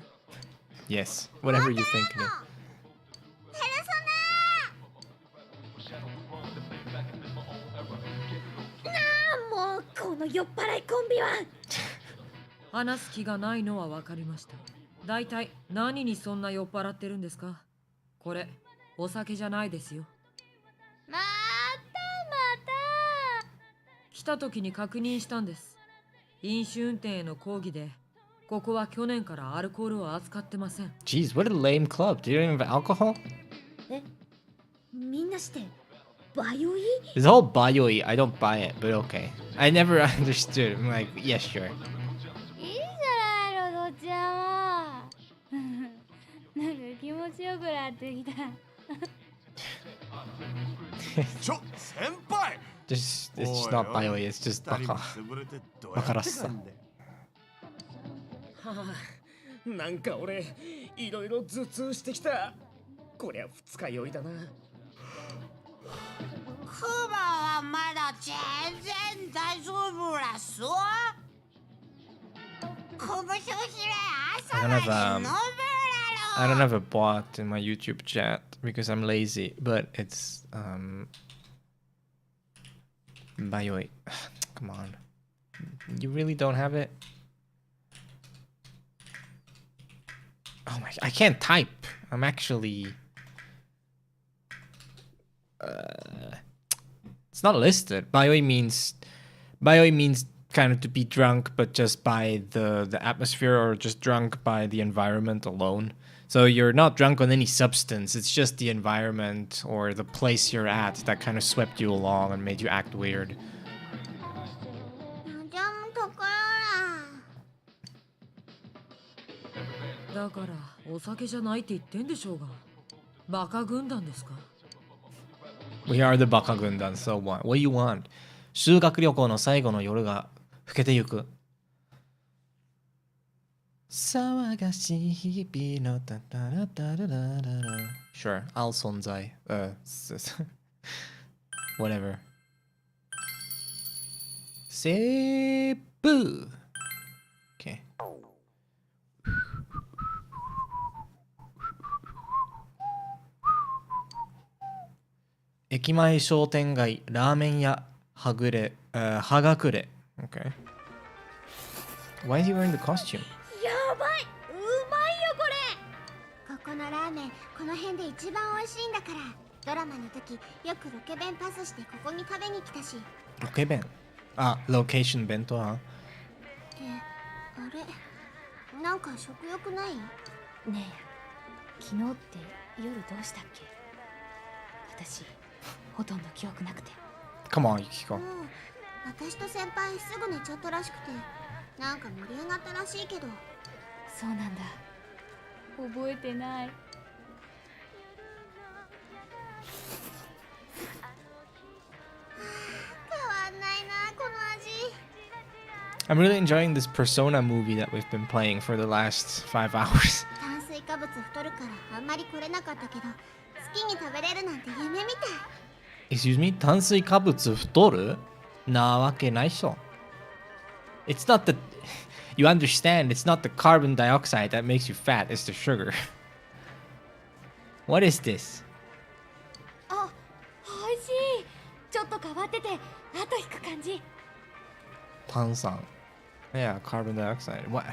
Yes, whatever you think. もうこの酔っ払いコンビは。話す気がないのは分かりました。だいたい何にそんな酔っ払ってるんですか？これ、お酒じゃないですよ。また。来た時に確認したんです。飲酒運転への抗議で、ここは去年からアルコールを扱ってません。Jeez, what a lame club. Do you don't even have alcohol? みんなしてバヨイ This whole bayoi, I don't buy it, but okay. I never understood. I'm like, yeah, sure. いいじゃないのどっちらも。なんか気持ちよくなってきた。ちょ先輩 It's just not bayoi, it's just baka. バカらしさ。はあ、なんか俺いろいろ頭痛してきた。こりゃ二日酔いだな。クマはまだ全然大丈夫らす。拳をひれ朝まで飲むらろ。 I don't have a bot in my YouTube chat because I'm lazy, but it's bayoi. Come on. You really don't have it? Oh my, I can't type. I'm actually it's not listed. Bayoi means kind of to be drunk, but just by the atmosphere, or just drunk by the environment alone. So you're not drunk on any substance. It's just the environment or the place you're at that kind of swept you along and made you act weird. じゃあところだからお酒じゃないって言ってんでしょうが。バカ軍団ですか？ We are the Baka Gundan, so what? What do you want? 修学旅行の最後の夜が更けてゆく。騒がしい日々のタタラタララララ。Sure, I'll 存在。Whatever. セーブ Okay. 駅前商店街ラーメン屋はぐれはがくれ Okay. Why is he wearing the costume? やばい、うまいよこれ。ここのラーメンこの辺で一番美味しいんだから。ドラマの時よくロケ弁パスしてここに食べに来たし。ロケ弁あ、ロケーション弁当はあれなんか食欲ない？ねえ、昨日って夜どうしたっけ？私ほとんど記憶なくて。 Come on, Yukiko. 私と先輩すぐ寝ちゃったらしくて、なんか盛り上がったらしいけど。そうなんだ。覚えてない。変わんないなこの味。 I'm really enjoying this Persona movie that we've been playing for the last 5 hours. 炭水化物太るからあんまり来れなかったけど、好きべれるなんて夢みたい。 Excuse me? 炭水化物太るなわけないっしょ。It's not the... You understand, it's not the carbon dioxide that makes you fat, it's the sugar. What is this? あ、美味しい。ちょっと変わってて後引く感じ。炭酸。Yeah, carbon dioxide. What?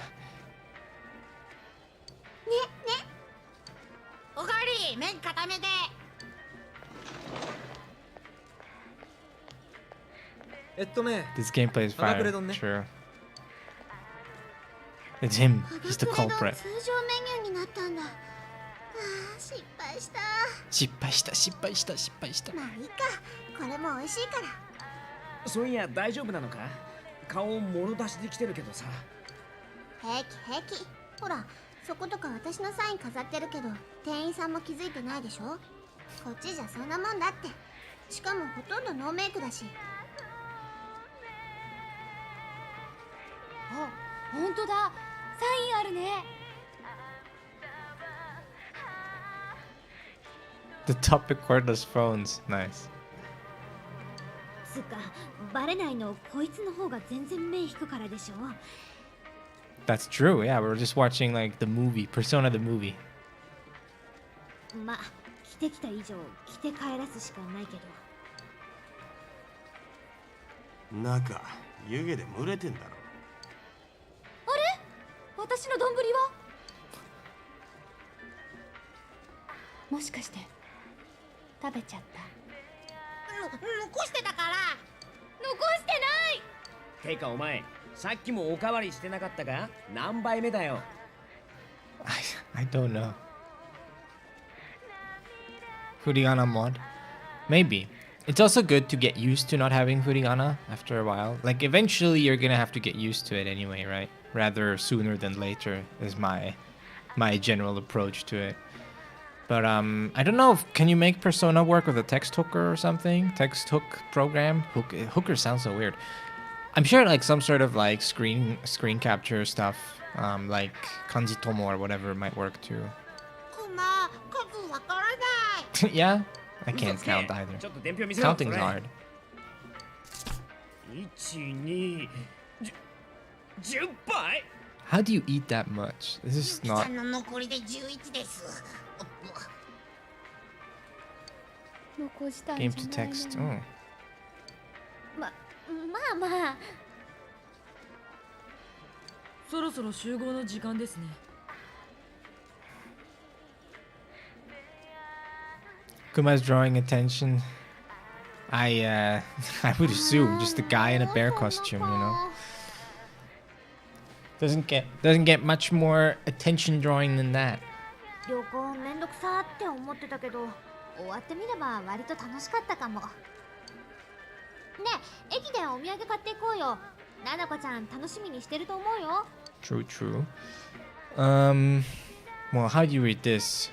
おかわり麺固めで。 This gameplay is fire. 甘くれ丼ね。 True. It's him. He's the これが culprit. 通常メニューになったんだ。あー、失敗した。失敗した失敗した失敗した。まあいいか、これも美味しいから。そういや大丈夫なのか？顔もろ出しできてるけどさ。平気平気。ほら、そことか私のサイン飾ってるけど、店員さんも気づいてないでしょ。こっちじゃそんなもんだって。しかもほとんどノーメイクだし。あ、本当だ。サインあるね。 The top cordless phones. Nice. つうか、バレないのこいつの方が全然目引くからでしょ。 That's true. Yeah, we're just watching like the movie, Persona the movie. まあ、着てきた以上着て帰らすしかないけど。中湯気で蒸れてんだろ。私の丼はもしかして食べちゃった？残してたから。残してない。てかお前、さっきもおかわりしてなかったか？何杯目だよ。I don't know. Furigana mod? Maybe. It's also good to get used to not having furigana after a while. Like eventually you're gonna have to get used to it anyway, right? Rather sooner than later is my general approach to it. But I don't know if can you make Persona work with a text hooker or something? Text hook program? Hooker sounds so weird. I'm sure like some sort of like screen capture stuff, like Kanji Tomo or whatever might work too. こんな数わからない。 Yeah, I can't 嘘つけ count either. ちょっと伝票見せろ。 Counting's hard. 1、2、10杯？ How do you eat that much? This is ゆきさ not. んの残りで11です。残したんじゃ Game ない to の。 text. Oh. まあまあ。そろそろ集合の時間ですね。Kuma's drawing attention. I would assume just a guy in a bear costume, you know. Doesn't get much more attention drawing than that. 旅行めんどくさって思ってたけど、終わってみれば割と楽しかったかも。ねえ、駅でお土産買っていこうよ。ななこちゃん楽しみにしてると思うよ。 True, true. Well, how do you read this?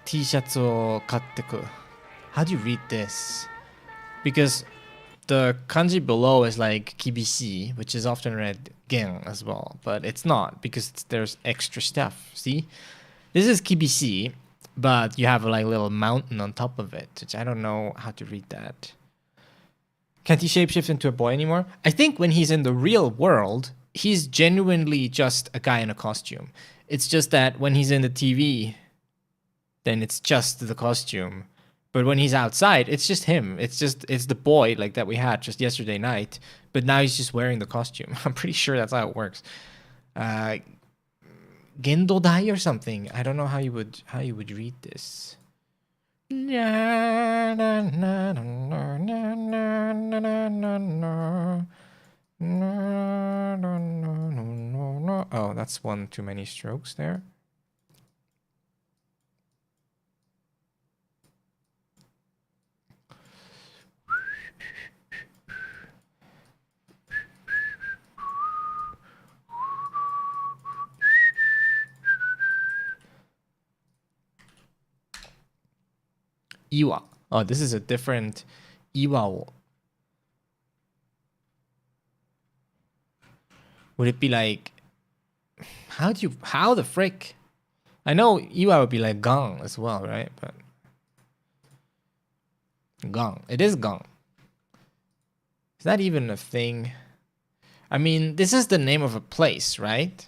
T-shirtsを買ってく. How do you read this? Because the kanji below is like kibishi, which is often read gen as well, but it's not because there's extra stuff. See, this is kibishi, but you have like a little mountain on top of it, which I don't know how to read that. Can't he shapeshift into a boy anymore? I think when he's in the real world, he's genuinely just a guy in a costume. It's just that when he's in the TV, then it's just the costume. But when he's outside, it's just him. It's the boy like that we had just yesterday night. But now he's just wearing the costume. I'm pretty sure that's how it works. Gendo Dai or something. I don't know how you would read this. Oh, that's one too many strokes there. Iwa. Oh, this is a different Iwa. Would it be like, how the frick? I know Iwa would be like gang as well, right? But gone. It is gone. Is that even a thing? I mean, this is the name of a place, right?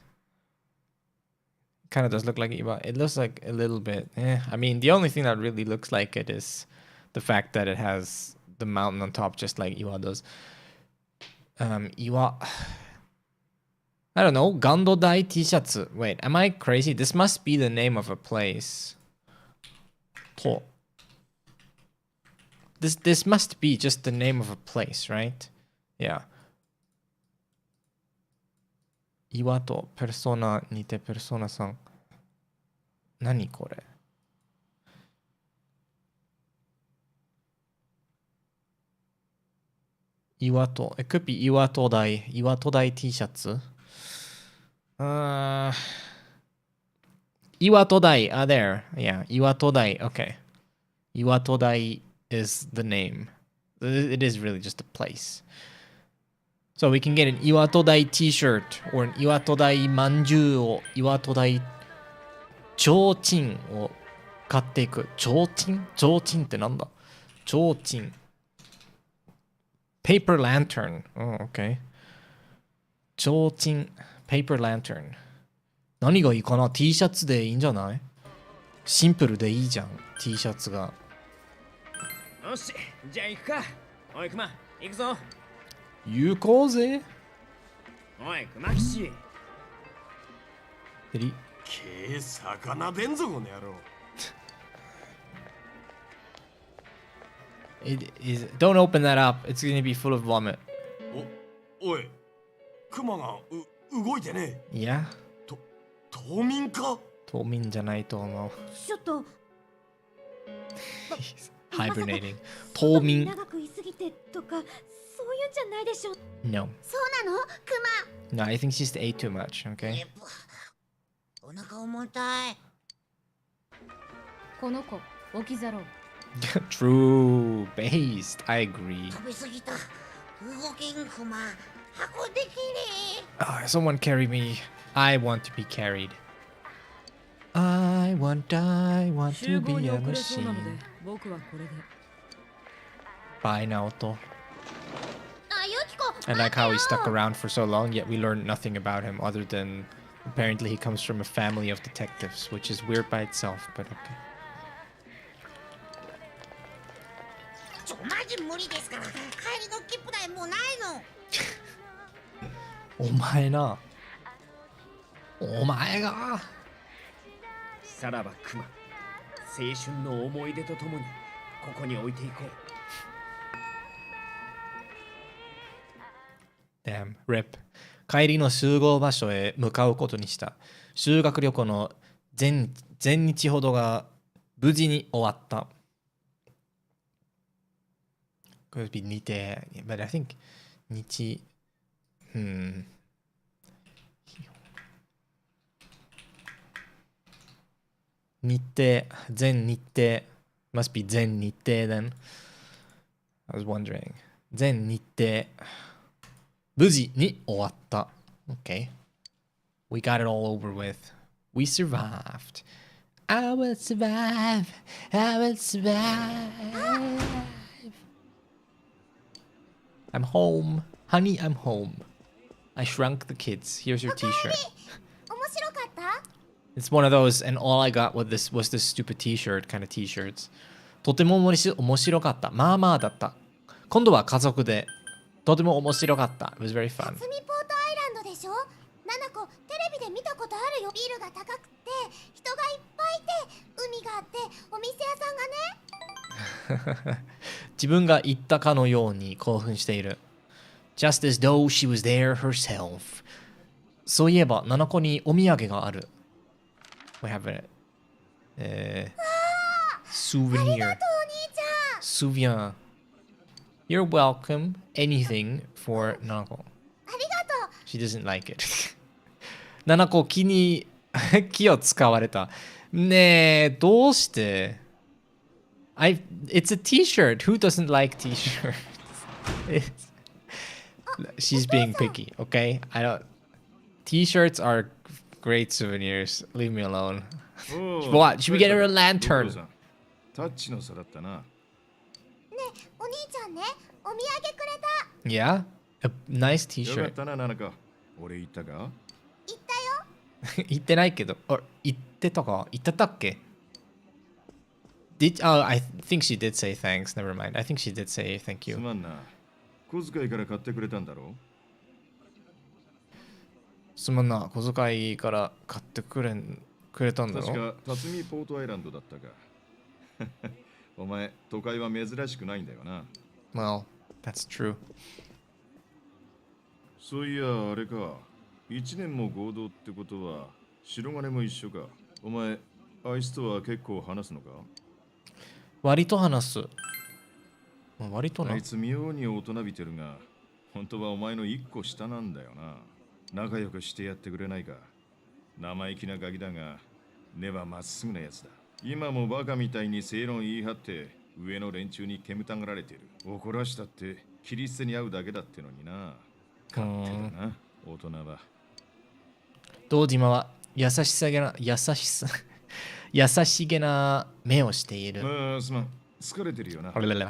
Kind of does look like Iwa. It looks like a little bit. I mean, the only thing that really looks like it is the fact that it has the mountain on top, just like Iwa does. Iwa. I don't know. Gandodai T-shirts. Wait, am I crazy? This must be the name of a place. To. This must be just the name of a place, right? Yeah. Iwa to persona nite persona san. Nani kore? Iwato. It could be Iwatodai. Iwatodai T-shirts. Iwatodai. Ah, there. Yeah, Iwatodai. Okay. Iwatodai is the name. It is really just a place. So we can get an Iwatodai T-shirt or an Iwatodai manju or Iwatodai chochin を買っていく。chochin? chochin ってなんだ？ chochin. Paper lantern. Oh, okay. chochin. Paper lantern. 何がいいかな？ T シャツでいいんじゃない？シンプルでいいじゃん。T シャツが。よし、じゃあ行くか。おい、クマ、行くぞ。行こうぜ。おい、クマキシ。エリ。魚でんぞこの野郎。Don't open that up. It's gonna be full of vomit. おい、クマが動いてね。いや。冬眠か？冬眠じゃないと思う。ちょっと。Hibernating. 冬眠。長くいすぎてとかそういうんじゃないでしょ。No. そうなのクマ。 No, I think she just ate too much, okay? お腹重たい。この子、起きざろう。True. Based. I agree. 食べ過ぎた。動けんクマ。運んできれ。Someone carry me. I want to be carried. I want to 集 be 合に a 遅れそうなので machine. 僕はこれで。Bye, Naoto. あ、ユキコ。 I like how he stuck around for so long, yet we learned nothing about him other than apparently he comes from a family of detectives, which is weird by itself, but okay. マジ無理ですから。帰りの切符代もうないの。お前な。お前が。さらばクマ、青春の思い出とともにここに置いていこう。Damn, rip. 帰りの集合場所へ向かうことにした。修学旅行の前日ほどが無事に終わった。Could be 日程 but I think 日日程全日程 must be 全日程 then I was wondering 全日程無事に終わった Okay we got it all over with we survived I will survive I will survive I'm home honey I'm home I shrunk the kids here's your t-shirt 面白かった？ It's one of those, and all I got was this stupid t-shirt kind of t-shirts. とても面白かった。まあまあだった。今度は家族で。とても面白かった。It was very fun. スミポートアイランドでしょ？ナナコ、テレビで見たことあるよ。ビルが高くて、人がいっぱいいて、海があって、お店屋さんがね。自分が言ったかのように興奮している。Just as though she was there herself. そういえば、ナナコにお土産がある。We have a souvenir. Souvenir. You're welcome. Anything for Nanako. She doesn't like it. Nanako 気を使われた。ねえ、どうして？ It's a t-shirt. Who doesn't like t-shirts? She's being picky, okay? I don't. T-shirts are great souvenirs. Leave me alone. What? Should we get her a lantern? タッチの差だったな。ねえ、兄ちゃんね、お土産くれた。 Yeah? A nice よかっ t-shirt. たな、ナナカ。俺言ったか？言ったよ。言ってないけど。あ、言ってたか？言ってたっけ？ Oh, I think she did say thanks. Never mind. I think she did say thank す you. まんな。小遣いから買ってくれたんだろ？すまんな。小遣いから買ってくれたんだろ？確か、辰巳ポートアイランドだったか。お前、都会は珍しくないんだよな。Well, that's true. そういや、あれか。1年も合同ってことは、白金も一緒か。お前、あいつとは結構話すのか？割と話す。割とな。あいつ妙に大人びてるが、本当はお前の1個下なんだよな。仲良くしてやってくれないか。生意気なガキだが、根はまっすぐなやつだ。今もバカみたいに正論言い張って、上の連中に煙たがられてる。怒らしたって、切り捨てに会うだけだってのにな。勝手だな、大人は。堂島は優しげな目をしている。すまん。疲れてるよな。あれれれ。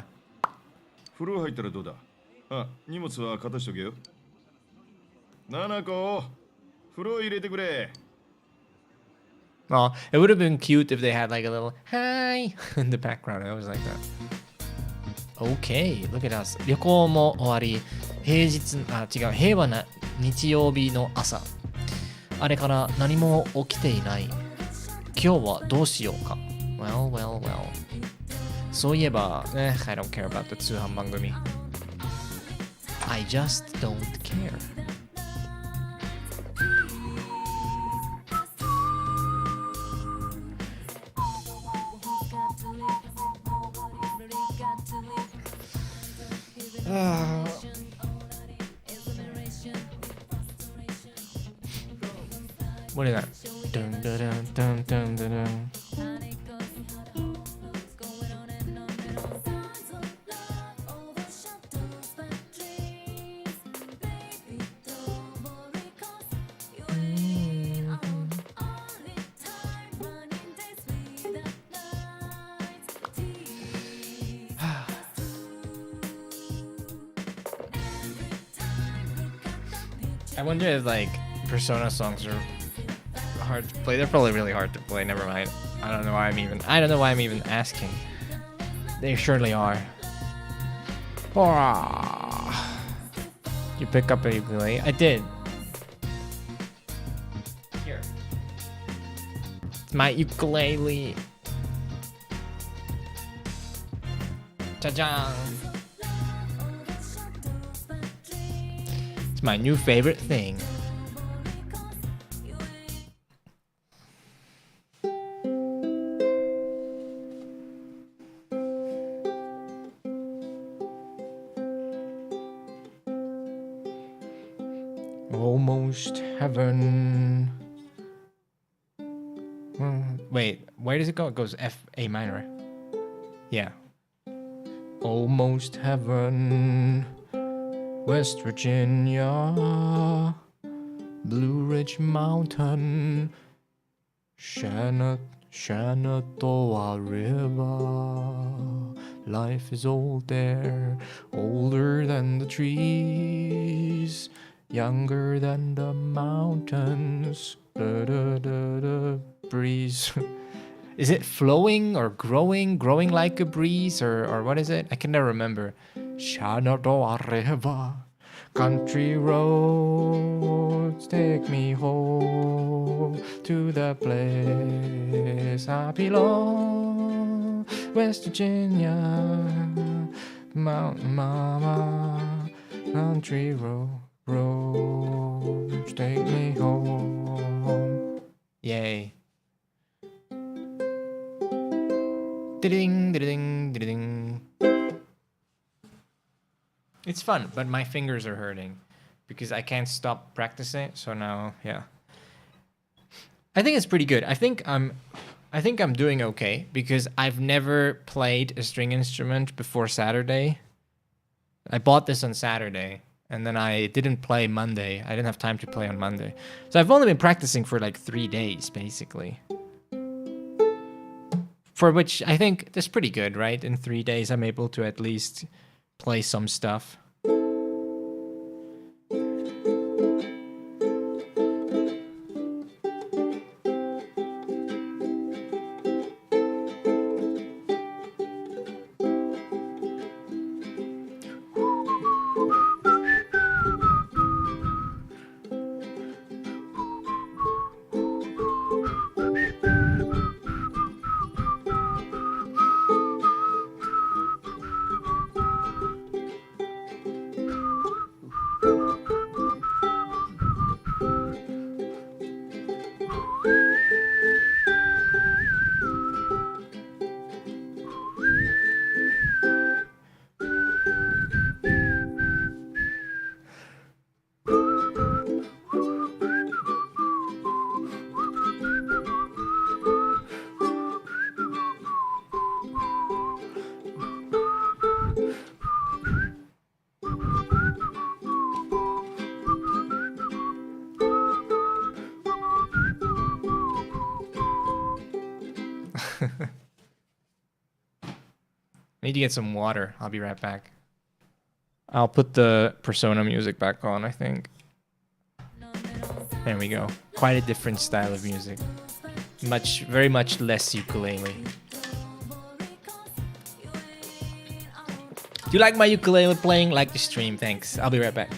風呂入ったらどうだ？あ、荷物は片しとけよ。ナナコ、風呂入れてくれ。Oh, it would have been cute if they had like a little hi in the background. I always like that. Okay, look at us. 旅行も終わり、平和な日曜日の朝。あれから何も起きていない。今日はどうしようか。Well. そういえば、I don't care about the 通販番組。I just don't care. What is that? Dun, dun, dun, dun, dun, dun. I wonder if like Persona songs are hard to play. They're probably really hard to play. Never mind. I don't know why I'm even asking. They surely are. You pick up a ukulele? I did. Here. It's my ukulele. Cha-chang. It's my new favorite thing. Almost heaven. Wait, where does it go? It goes F, A minor. Yeah. Almost heaven. West Virginia, Blue Ridge Mountain, Shenandoah River. Life is old there, older than the trees, younger than the mountains. Breeze. Is it flowing or growing like a breeze, or what is it? I can never remember. Shenandoah River, country roads take me home to the place I belong. West Virginia, Mountain Mama, country roads take me home. Yay. Ding, ding, ding. It's fun, but my fingers are hurting because I can't stop practicing. So now, yeah. I think it's pretty good. I think I'm doing okay because I've never played a string instrument before Saturday. I bought this on Saturday and then I didn't play Monday. I didn't have time to play on Monday. So I've only been practicing for like 3 days, basically. For which I think that's pretty good, right? In 3 days, I'm able to at least play some stuff. Need to get some water. I'll be right back. I'll put the Persona music back on, I think. There we go. Quite a different style of music. Very much less ukulele. Do you like my ukulele playing? Like the stream, thanks. I'll be right back.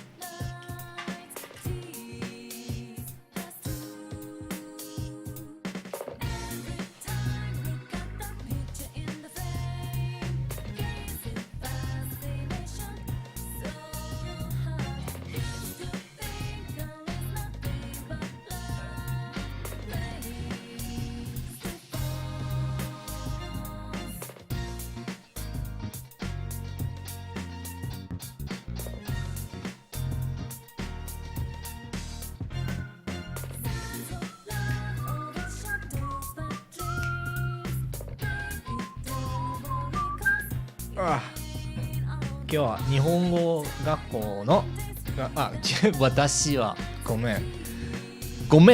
今日は日本語学校の私はごめ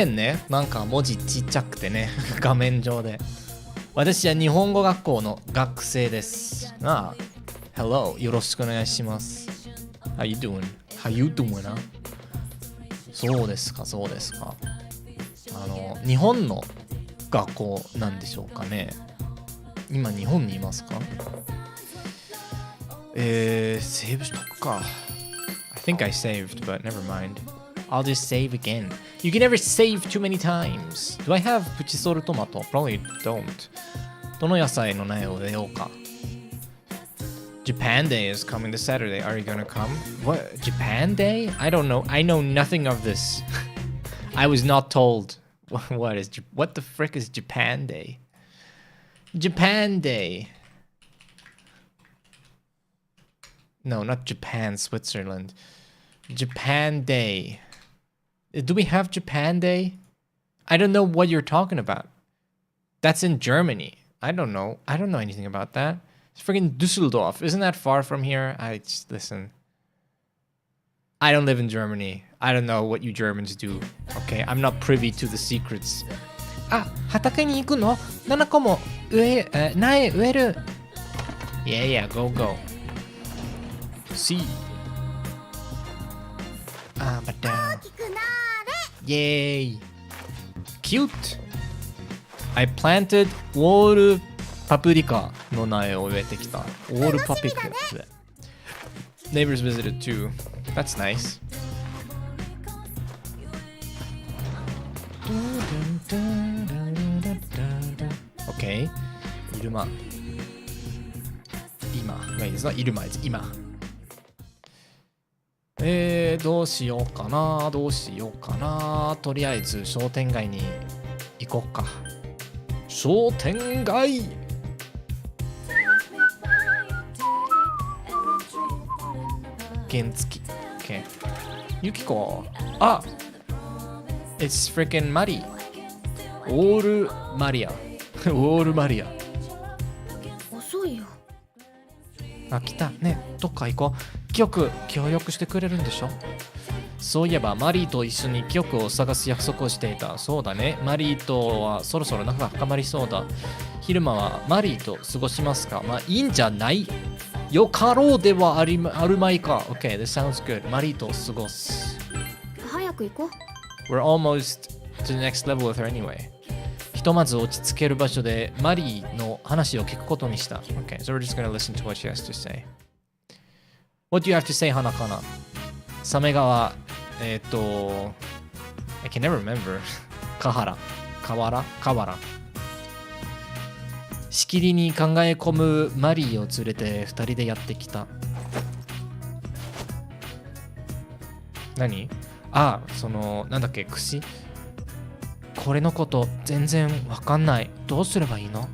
んね、なんか文字ちっちゃくてね画面上で。私は日本語学校の学生です。Hello、 よろしくお願いします。 How you doing? な。そうですか。日本の学校なんでしょうかね。今日本にいますか？セーブしとくか。I think I saved, but never mind. I'll just save again. You can never save too many times. Do I have プチソルトマト? Probably don't. どの野菜の苗を植えようか。Japan Day is coming this Saturday. Are you gonna come? What? Japan Day? I don't know. I know nothing of this. I was not told. What the frick is Japan Day? Japan Day. No, not Japan, Switzerland. Japan Day. Do we have Japan Day? I don't know what you're talking about. That's in Germany. I don't know anything about that. It's freaking Düsseldorf. Isn't that far from here? Listen. I don't live in Germany. I don't know what you Germans do. Okay, I'm not privy to the secrets. 畑に行くの ?7 個も苗植える。Yeah, go. See. But down. Yay. Cute. I planted ウォールパプリカの苗を植えてきた。ウォールパプリカ。Neighbors visited too. That's nice. Okay. イルマ。今。Wait, it's not イルマ、it's 今。どうしようかな。とりあえず商店街に行こうか。商店街。原付。Okay. ユキコ。It's freaking マリ。オールマリア。遅いよ。来たね。どっか行こう。協力してくれるんでしょ。そういえばマリーと一緒に記憶を探す約束をしていた。そうだね。マリーとはそろそろ仲が深まりそうだ。昼間はマリーと過ごしますか？いいんじゃない？よかろうではあるまいか。Okay, this sounds good. マリと過ごす。早く行こう。 We're almost to the next level with her anyway. ひとまず落ち着ける場所でマリーの話を聞くことにした。Okay, so we're just gonna listen to what she has to say. What do you have to say, 花かな？サメ川、I can never remember. 河原。しきりに考え込むマリーを連れて二人でやってきた。何？なんだっけ、串？これのこと全然わかんない。どうすればいいの？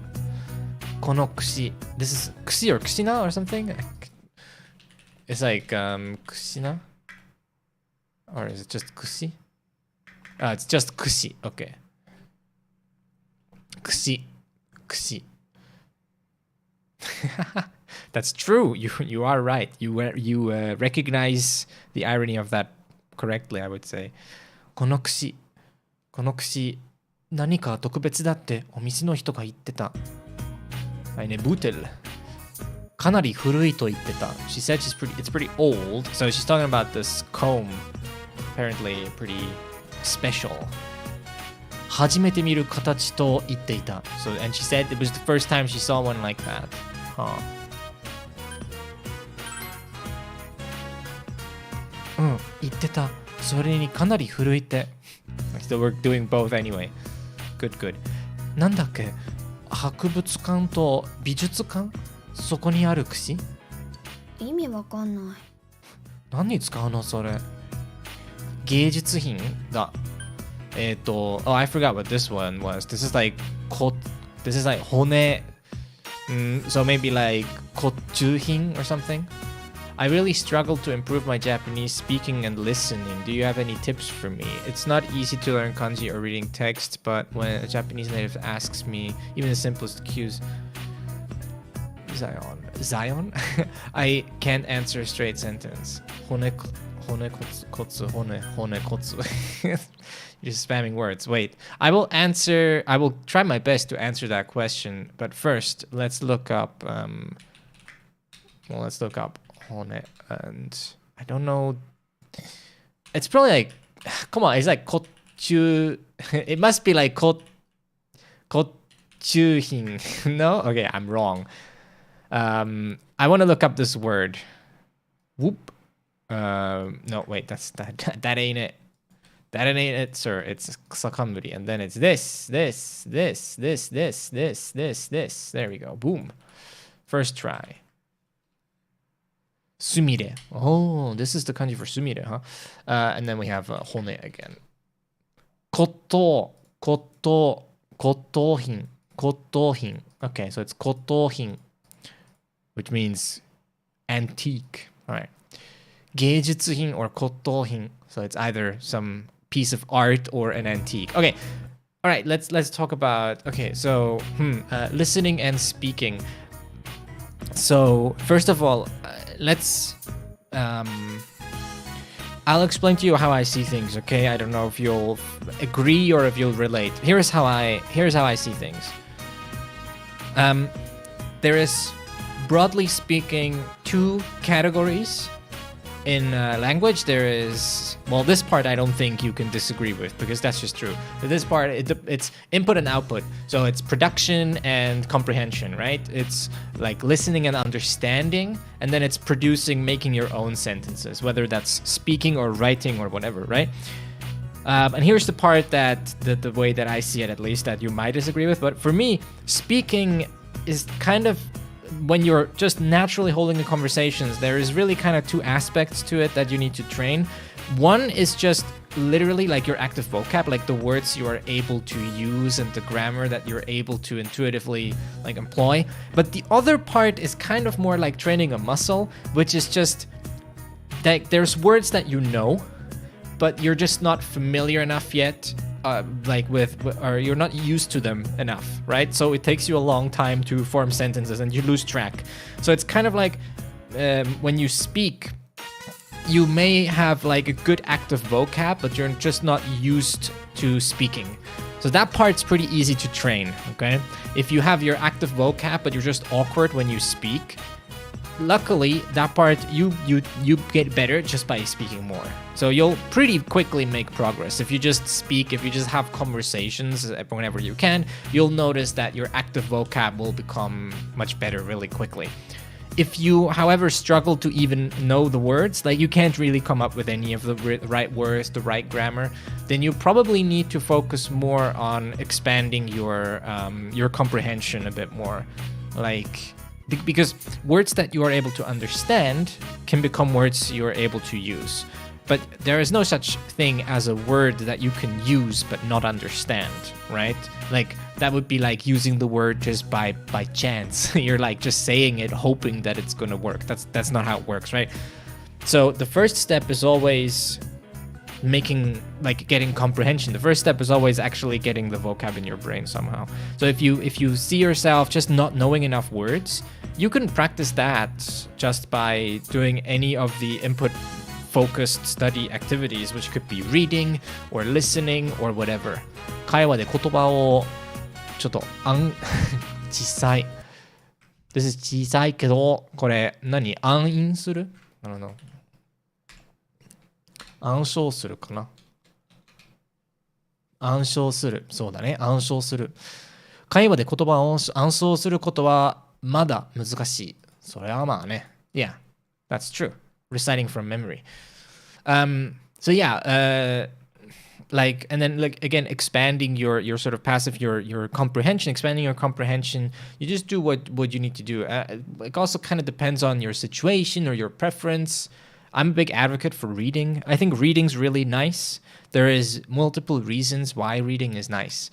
この串。This is 串 or 串な or something? It's like 串な? Or is it just 串? It's just 串. Okay. 串。That's true. You are right. You recognize the irony of that correctly, I would say. この串、何か特別だってお店の人が言ってた。Eine Bootel. かなり古いと言ってた。She said it's pretty old. So she's talking about this comb. Apparently pretty special. 初めて見る形と言っていた。So, and she said it was the first time she saw one like that. Huh. 言ってた。それにかなり古いって。So we're doing both anyway. Good. なんだっけ？博物館と美術館？そこにある串？意味わかんない。何に使うのそれ？芸術品だ。Oh, I forgot what this one was. This is like 骨。So maybe like 骨髄品 or something? I really struggle to improve my Japanese speaking and listening. Do you have any tips for me? It's not easy to learn kanji or reading text, but when a Japanese native asks me even the simplest cues, Zion? I can't answer a straight sentence. Hone kotsu. You're spamming words. Wait, I will try my best to answer that question, but first let's look up hone, and I don't know. It's probably like, come on, it's like kochu. It must be like kochuhin. No? Okay, I'm wrong. I want to look up this word. Whoop. No, wait, that ain't it. That ain't it, sir. It's sakamburi. And then it's this. There we go. Boom. First try. Sumire. Oh, this is the kanji for sumire, huh? And then we have hone again. Kotohin. Okay, so it's kotohin, which means antique. All right. 芸術品 or 骨董品. So it's either some piece of art or an antique. Okay. All right, let's talk about, okay, so listening and speaking. So first of all, I'll explain to you how I see things, okay? I don't know if you'll agree or if you'll relate. Here's how I see things. There is, broadly speaking, two categories in language. There is, well, this part I don't think you can disagree with because that's just true. But this part, it's input and output. So it's production and comprehension, right? It's like listening and understanding, and then it's producing, making your own sentences, whether that's speaking or writing or whatever, right? And here's the part that the way that I see it, at least, that you might disagree with. But for me, speaking is kind of, when you're just naturally holding the conversations, there is really kind of two aspects to it that you need to train. One is just literally like your active vocab, like the words you are able to use and the grammar that you're able to intuitively like employ. But the other part is kind of more like training a muscle, which is just that there's words that you know, but you're just not familiar enough yet, or you're not used to them enough, right? So it takes you a long time to form sentences and you lose track. So it's kind of like when you speak, you may have like a good active vocab, but you're just not used to speaking. So that part's pretty easy to train, okay? If you have your active vocab, but you're just awkward when you speak, luckily that part you get better just by speaking more. So you'll pretty quickly make progress if you just speak, if you just have conversations whenever you can. You'll notice that your active vocab will become much better really quickly. If you, however, struggle to even know the words, like you can't really come up with any of the right words, the right grammar, then you probably need to focus more on expanding your comprehension a bit more. Like, because words that you are able to understand can become words you are able to use. But there is no such thing as a word that you can use but not understand, right? Like, that would be like using the word just by chance. You're like just saying it, hoping that it's gonna work. That's not how it works, right? So the first step is always getting comprehension. The first step is always actually getting the vocab in your brain somehow. So if you see yourself just not knowing enough words, you can practice that just by doing any of the input focused study activities, which could be reading or listening or whatever. 会話で言葉をちょっと小さい。This is 小さいけど、これ何？暗印する？ I don't know. 暗唱するかな？暗唱する。そうだね。暗唱する。会話で言葉を暗唱することはまだ難しい。それはまあね。Yeah, that's true. Reciting from memory. So yeah, and then again, expanding your sort of passive, your comprehension, expanding your comprehension. You just do what you need to do. It also kind of depends on your situation or your preference. I'm a big advocate for reading. I think reading's really nice. There is multiple reasons why reading is nice.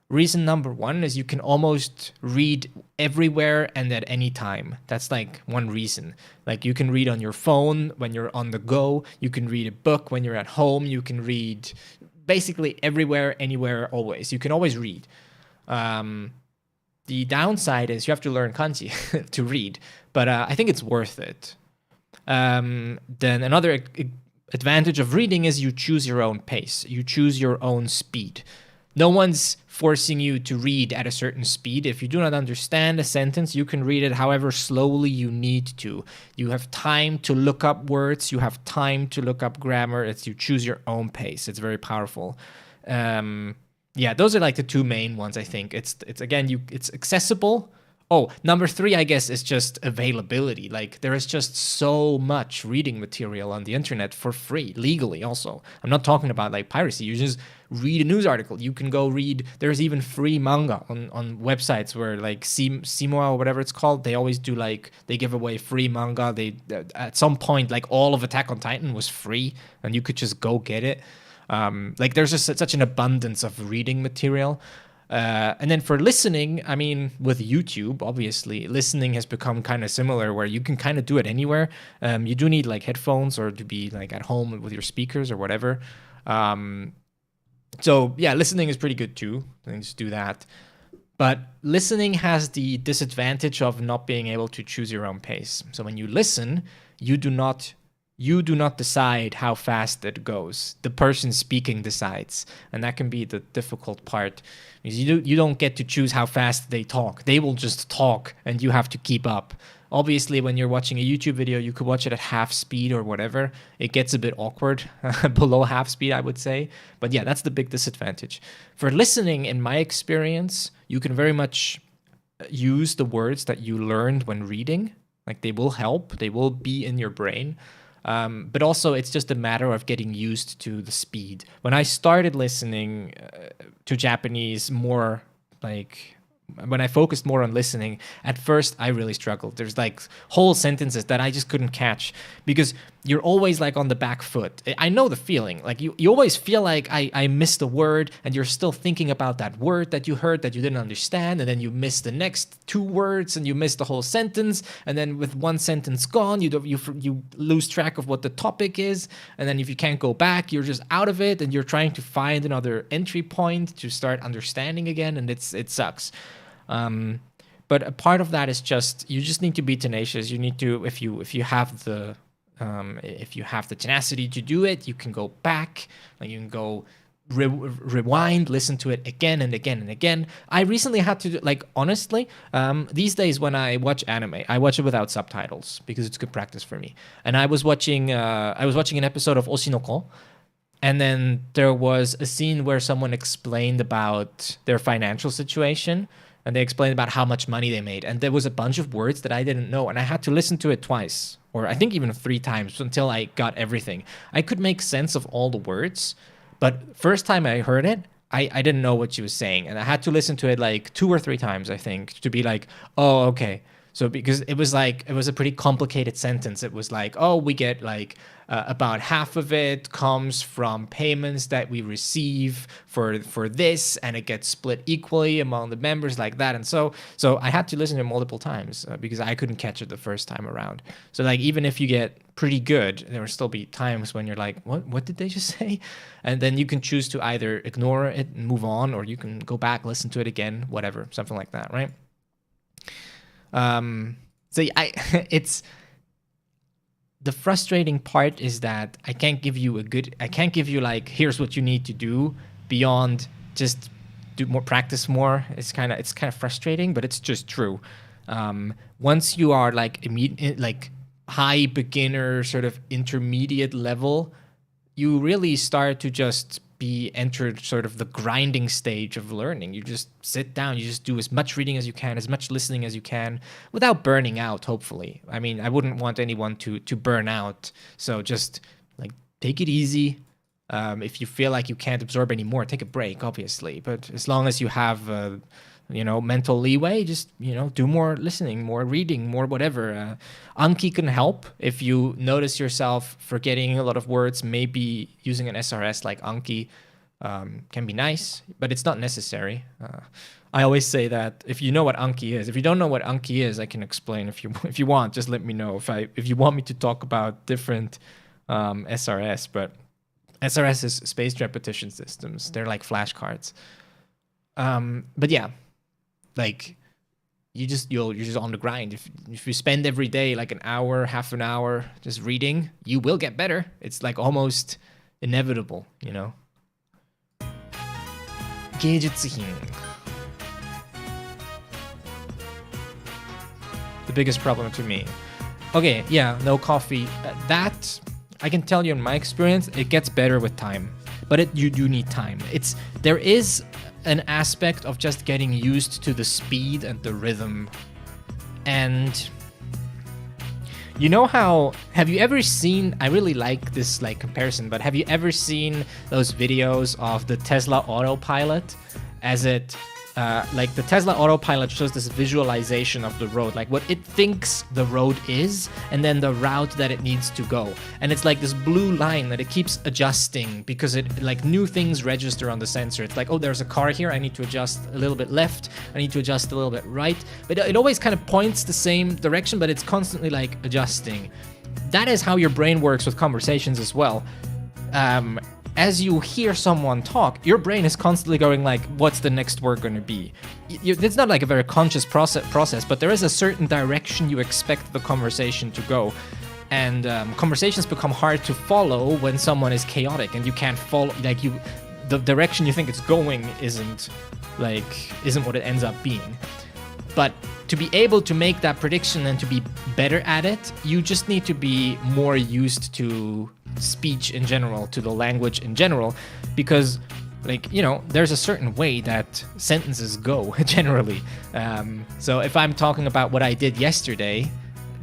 Reason number one is you can almost read everywhere and at any time. That's like one reason. Like you can read on your phone when you're on the go. You can read a book when you're at home. You can read basically everywhere, anywhere, always. You can always read. The downside is you have to learn kanji to read, but I think it's worth it. Then another advantage of reading is you choose your own pace. You choose your own speed. No one's forcing you to read at a certain speed. If you do not understand a sentence, you can read it however slowly you need to. You have time to look up words. You have time to look up grammar. You choose your own pace. It's very powerful. Yeah, those are like the two main ones, I think. It's accessible. Oh, number three, I guess, is just availability. Like, there is just so much reading material on the internet for free, legally also. I'm not talking about, like, piracy. You just read a news article. You can go read... There's even free manga on websites where, like, Simoa or whatever it's called, they always do, like... They give away free manga. At some point, like, all of Attack on Titan was free, and you could just go get it. Like, there's just such an abundance of reading material. And then for listening, I mean, with YouTube, obviously, listening has become kind of similar where you can kind of do it anywhere. You do need like headphones or to be like at home with your speakers or whatever. So yeah, listening is pretty good too. I think just do that. But listening has the disadvantage of not being able to choose your own pace. So when you listen, you do not decide how fast it goes. The person speaking decides, and that can be the difficult part. Because you don't get to choose how fast they talk. They will just talk, and you have to keep up. Obviously, when you're watching a YouTube video, you could watch it at half speed or whatever. It gets a bit awkward, below half speed, I would say. But yeah, that's the big disadvantage. For listening, in my experience, you can very much use the words that you learned when reading. Like, they will help. They will be in your brain. But also, it's just a matter of getting used to the speed. When I started listening to Japanese more, like, when I focused more on listening, at first I really struggled. There's like whole sentences that I just couldn't catch because you're always like on the back foot. I know the feeling. Like you always feel like I missed a word and you're still thinking about that word that you heard that you didn't understand, and then you miss the next two words and you miss the whole sentence, and then with one sentence gone, you lose track of what the topic is, and then if you can't go back, you're just out of it and you're trying to find another entry point to start understanding again, and it sucks. But a part of that is you just need to be tenacious. You need to, if you have the tenacity to do it, you can go back, like you can go rewind, listen to it again and again and again. I recently had to honestly, these days when I watch anime, I watch it without subtitles because it's good practice for me. And I was watching an episode of Oshinoko, and then there was a scene where someone explained about their financial situation, and they explained about how much money they made, and there was a bunch of words that I didn't know, and I had to listen to it twice, or I think even 3 times until I got everything. I could make sense of all the words, but first time I heard it, I didn't know what she was saying, and I had to listen to it like 2 or 3 times, I think, to be like, oh, okay. So because it was a pretty complicated sentence. It was like, oh, we get about half of it comes from payments that we receive for this, and it gets split equally among the members like that. And so I had to listen to it multiple times because I couldn't catch it the first time around. So even if you get pretty good, there will still be times when you're like, what did they just say? And then you can choose to either ignore it and move on, or you can go back, listen to it again, whatever, something like that, right? It's the frustrating part is that I can't give you here's what you need to do beyond just do more, practice more. It's kind of frustrating, but it's just true. Once you are high beginner, sort of intermediate level, you really start to just be entered sort of the grinding stage of learning. You just sit down, you just do as much reading as you can, as much listening as you can, without burning out, hopefully. I mean, I wouldn't want anyone to burn out, so just take it easy. If you feel like you can't absorb anymore, take a break, obviously, but as long as you have mental leeway, just do more listening, more reading, more whatever. Anki can help if you notice yourself forgetting a lot of words. Maybe using an SRS like Anki can be nice, but it's not necessary. I always say that if you know what Anki is, if you don't know what Anki is, I can explain. If you want, just let me know. If you want me to talk about different SRS, but SRS is spaced repetition systems. They're like flashcards. But yeah. You're just on the grind. If you spend every day an hour, half an hour just reading, you will get better. It's almost inevitable, 芸術品. The biggest problem to me. Okay, yeah, no coffee. That I can tell you in my experience, it gets better with time. But you do need time. There is an aspect of just getting used to the speed and the rhythm. And you know how, have you ever seen, I really like this comparison, but have you ever seen those videos of the Tesla autopilot as it the Tesla autopilot shows this visualization of the road, what it thinks the road is, and then the route that it needs to go. And it's this blue line that it keeps adjusting because it new things register on the sensor. It's oh, there's a car here, I need to adjust a little bit left, I need to adjust a little bit right. But it always kind of points the same direction, but it's constantly adjusting. That is how your brain works with conversations as well. As you hear someone talk, your brain is constantly going what's the next word going to be? It's not a very conscious process, but there is a certain direction you expect the conversation to go. And conversations become hard to follow when someone is chaotic and you can't follow, the direction you think it's going isn't what it ends up being. But to be able to make that prediction and to be better at it, you just need to be more used to speech in general, to the language in general, because there's a certain way that sentences go generally. So if I'm talking about what I did yesterday,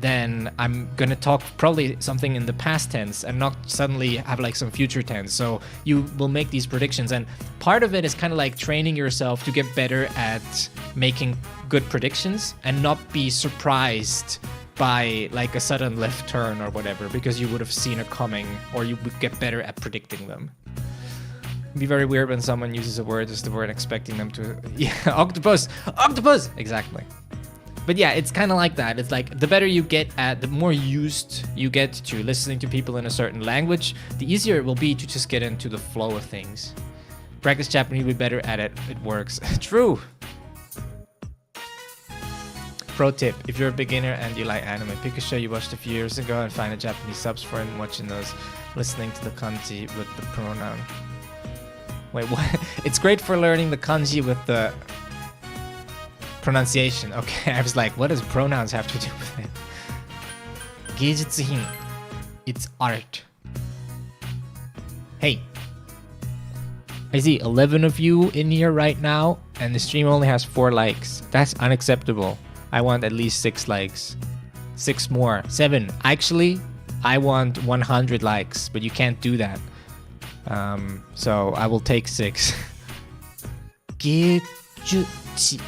then I'm gonna talk probably something in the past tense and not suddenly have some future tense. So you will make these predictions, and part of it is kind of training yourself to get better at making good predictions and not be surprised by a sudden left turn or whatever, because you would have seen it coming, or you would get better at predicting them. It'd be very weird when someone uses a word as the word expecting them to, octopus, exactly. But yeah, it's kind of like that. It's the better you get at, the more used you get to listening to people in a certain language, the easier it will be to just get into the flow of things. Practice Japanese, be better at it. It works. True. Pro tip, if you're a beginner and you like anime, pick a show you watched a few years ago and find a Japanese subs for it and watching those, listening to the kanji with the pronoun. Wait, what? It's great for learning the kanji with the pronunciation. Okay, I was like, what does pronouns have to do with it? 芸術品. It's art. Hey. I see 11 of you in here right now, and the stream only has 4 likes. That's unacceptable. I want at least 6 likes. 6 more. 7. Actually, I want 100 likes, but you can't do that. So I will take 6. 芸術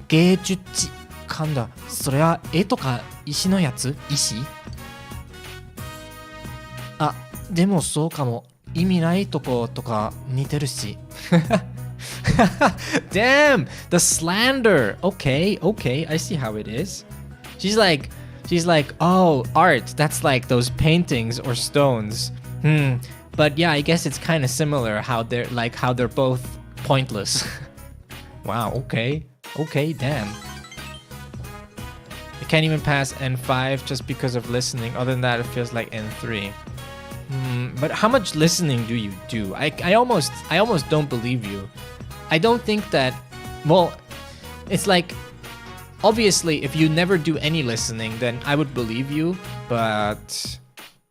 芸術噛んだ。それは絵とか石のやつ？石？あ、でもそうかも。意味ないとことか似てるし。Damn, the slander. Okay, I see how it is. She's like, oh, art. That's like those paintings or stones. But yeah, I guess it's kind of similar how they're both pointless. Wow. Okay, damn. I can't even pass N5 just because of listening. Other than that, it feels like N3. But how much listening do you do? I almost don't believe you. I don't think that. Well, it's like, obviously, if you never do any listening, then I would believe you. But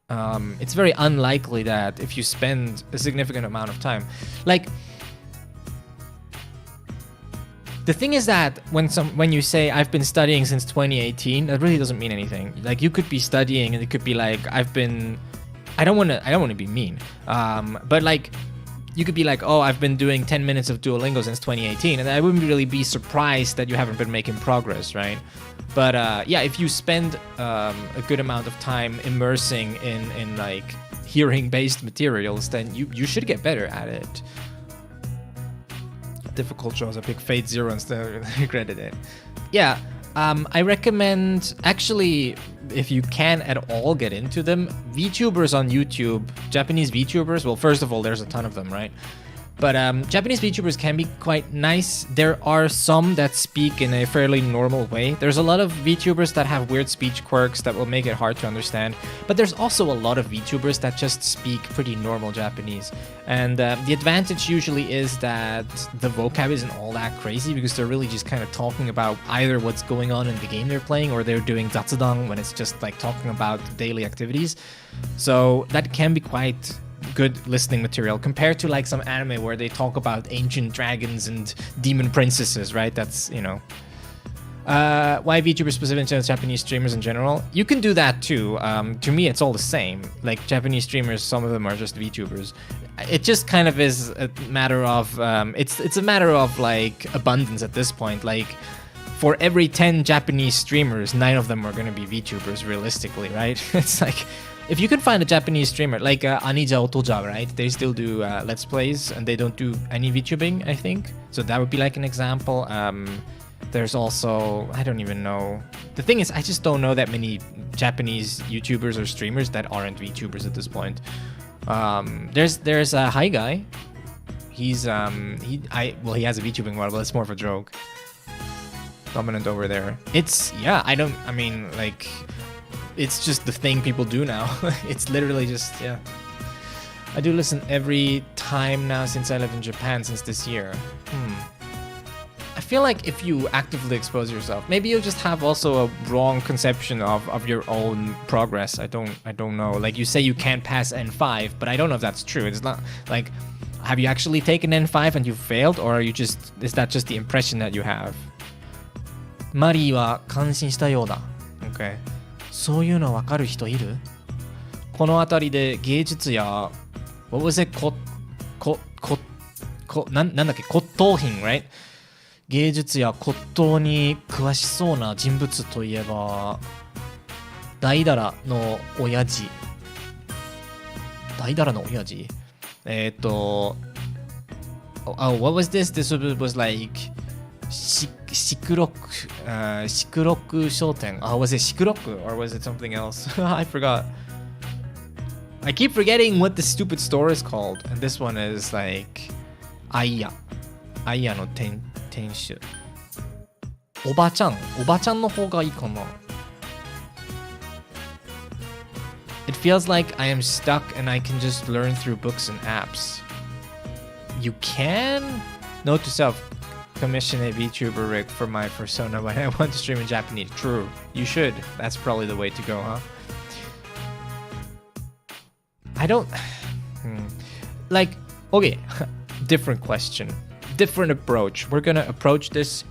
it's very unlikely that if you spend a significant amount of time, like. The thing is that when you say I've been studying since 2018, that really doesn't mean anything. Like, you could be studying and it could be like I don't want to be mean. But like, you could be like, oh, I've been doing 10 minutes of Duolingo since 2018, and I wouldn't really be surprised that you haven't been making progress, right? But yeah, if you spend a good amount of time immersing in like hearing-based materials, then you should get better at it. Difficult shows, I pick Fate Zero instead of regretted it. Yeah, I recommend, actually, if you can at all get into them, VTubers on YouTube, Japanese VTubers, well, first of all, there's a ton of them, right? But Japanese VTubers can be quite nice. There are some that speak in a fairly normal way. There's a lot of VTubers that have weird speech quirks that will make it hard to understand. But there's also a lot of VTubers that just speak pretty normal Japanese. And the advantage usually is that the vocab isn't all that crazy because they're really just kind of talking about either what's going on in the game they're playing or they're doing zatsudang when it's just like talking about daily activities. So that can be quite good listening material compared to like some anime where they talk about ancient dragons and demon princesses, right? That's, you know, why VTubers specific to Japanese streamers in general. You can do that too. To me, it's all the same. Like Japanese streamers, some of them are just VTubers. It just kind of is a matter of it's a matter of like abundance at this point. Like for every 10 Japanese streamers, 9 of them are going to be VTubers realistically, right? It's like, if you can find a Japanese streamer, like Anija Otoja, right? They still do Let's Plays, and they don't do any VTubing, I think. So that would be like an example. There's also, I don't even know. The thing is, I just don't know that many Japanese YouTubers or streamers that aren't VTubers at this point. There's a Hi Guy. He's he has a VTubing model, but it's more of a joke. Dominant over there. It's, yeah, I mean, like, it's just the thing people do now. It's literally just, yeah. I do listen every time now since I live in Japan since this year. I feel like if you actively expose yourself, maybe you'll just have also a wrong conception of your own progress. I don't know. Like, you say you can't pass N5, but I don't know if that's true. It's not like, have you actually taken N5 and you failed, or are you just, is that just the impression that you have? マリーは感心したようだ。Okay. そういうの分かる人いる？この辺りで芸術や What was it? なんだっけ？骨董品 right? 芸術や骨董に詳しそうな人物といえば大だらの親父。大だらの親父？Oh, what was this? This was like シクロク商店. Oh, was it シクロク or was it something else? I forgot. I keep forgetting what the stupid store is called. And this one is like アイヤの店主。おばちゃんの方がいいかな。It feels like I am stuck and I can just learn through books and apps. you can. Note to self: commission a VTuber rig for my persona when I want to stream in Japanese. True, you should. That's probably the way to go, huh? I don't like. Okay, different question, different approach. We're gonna approach this.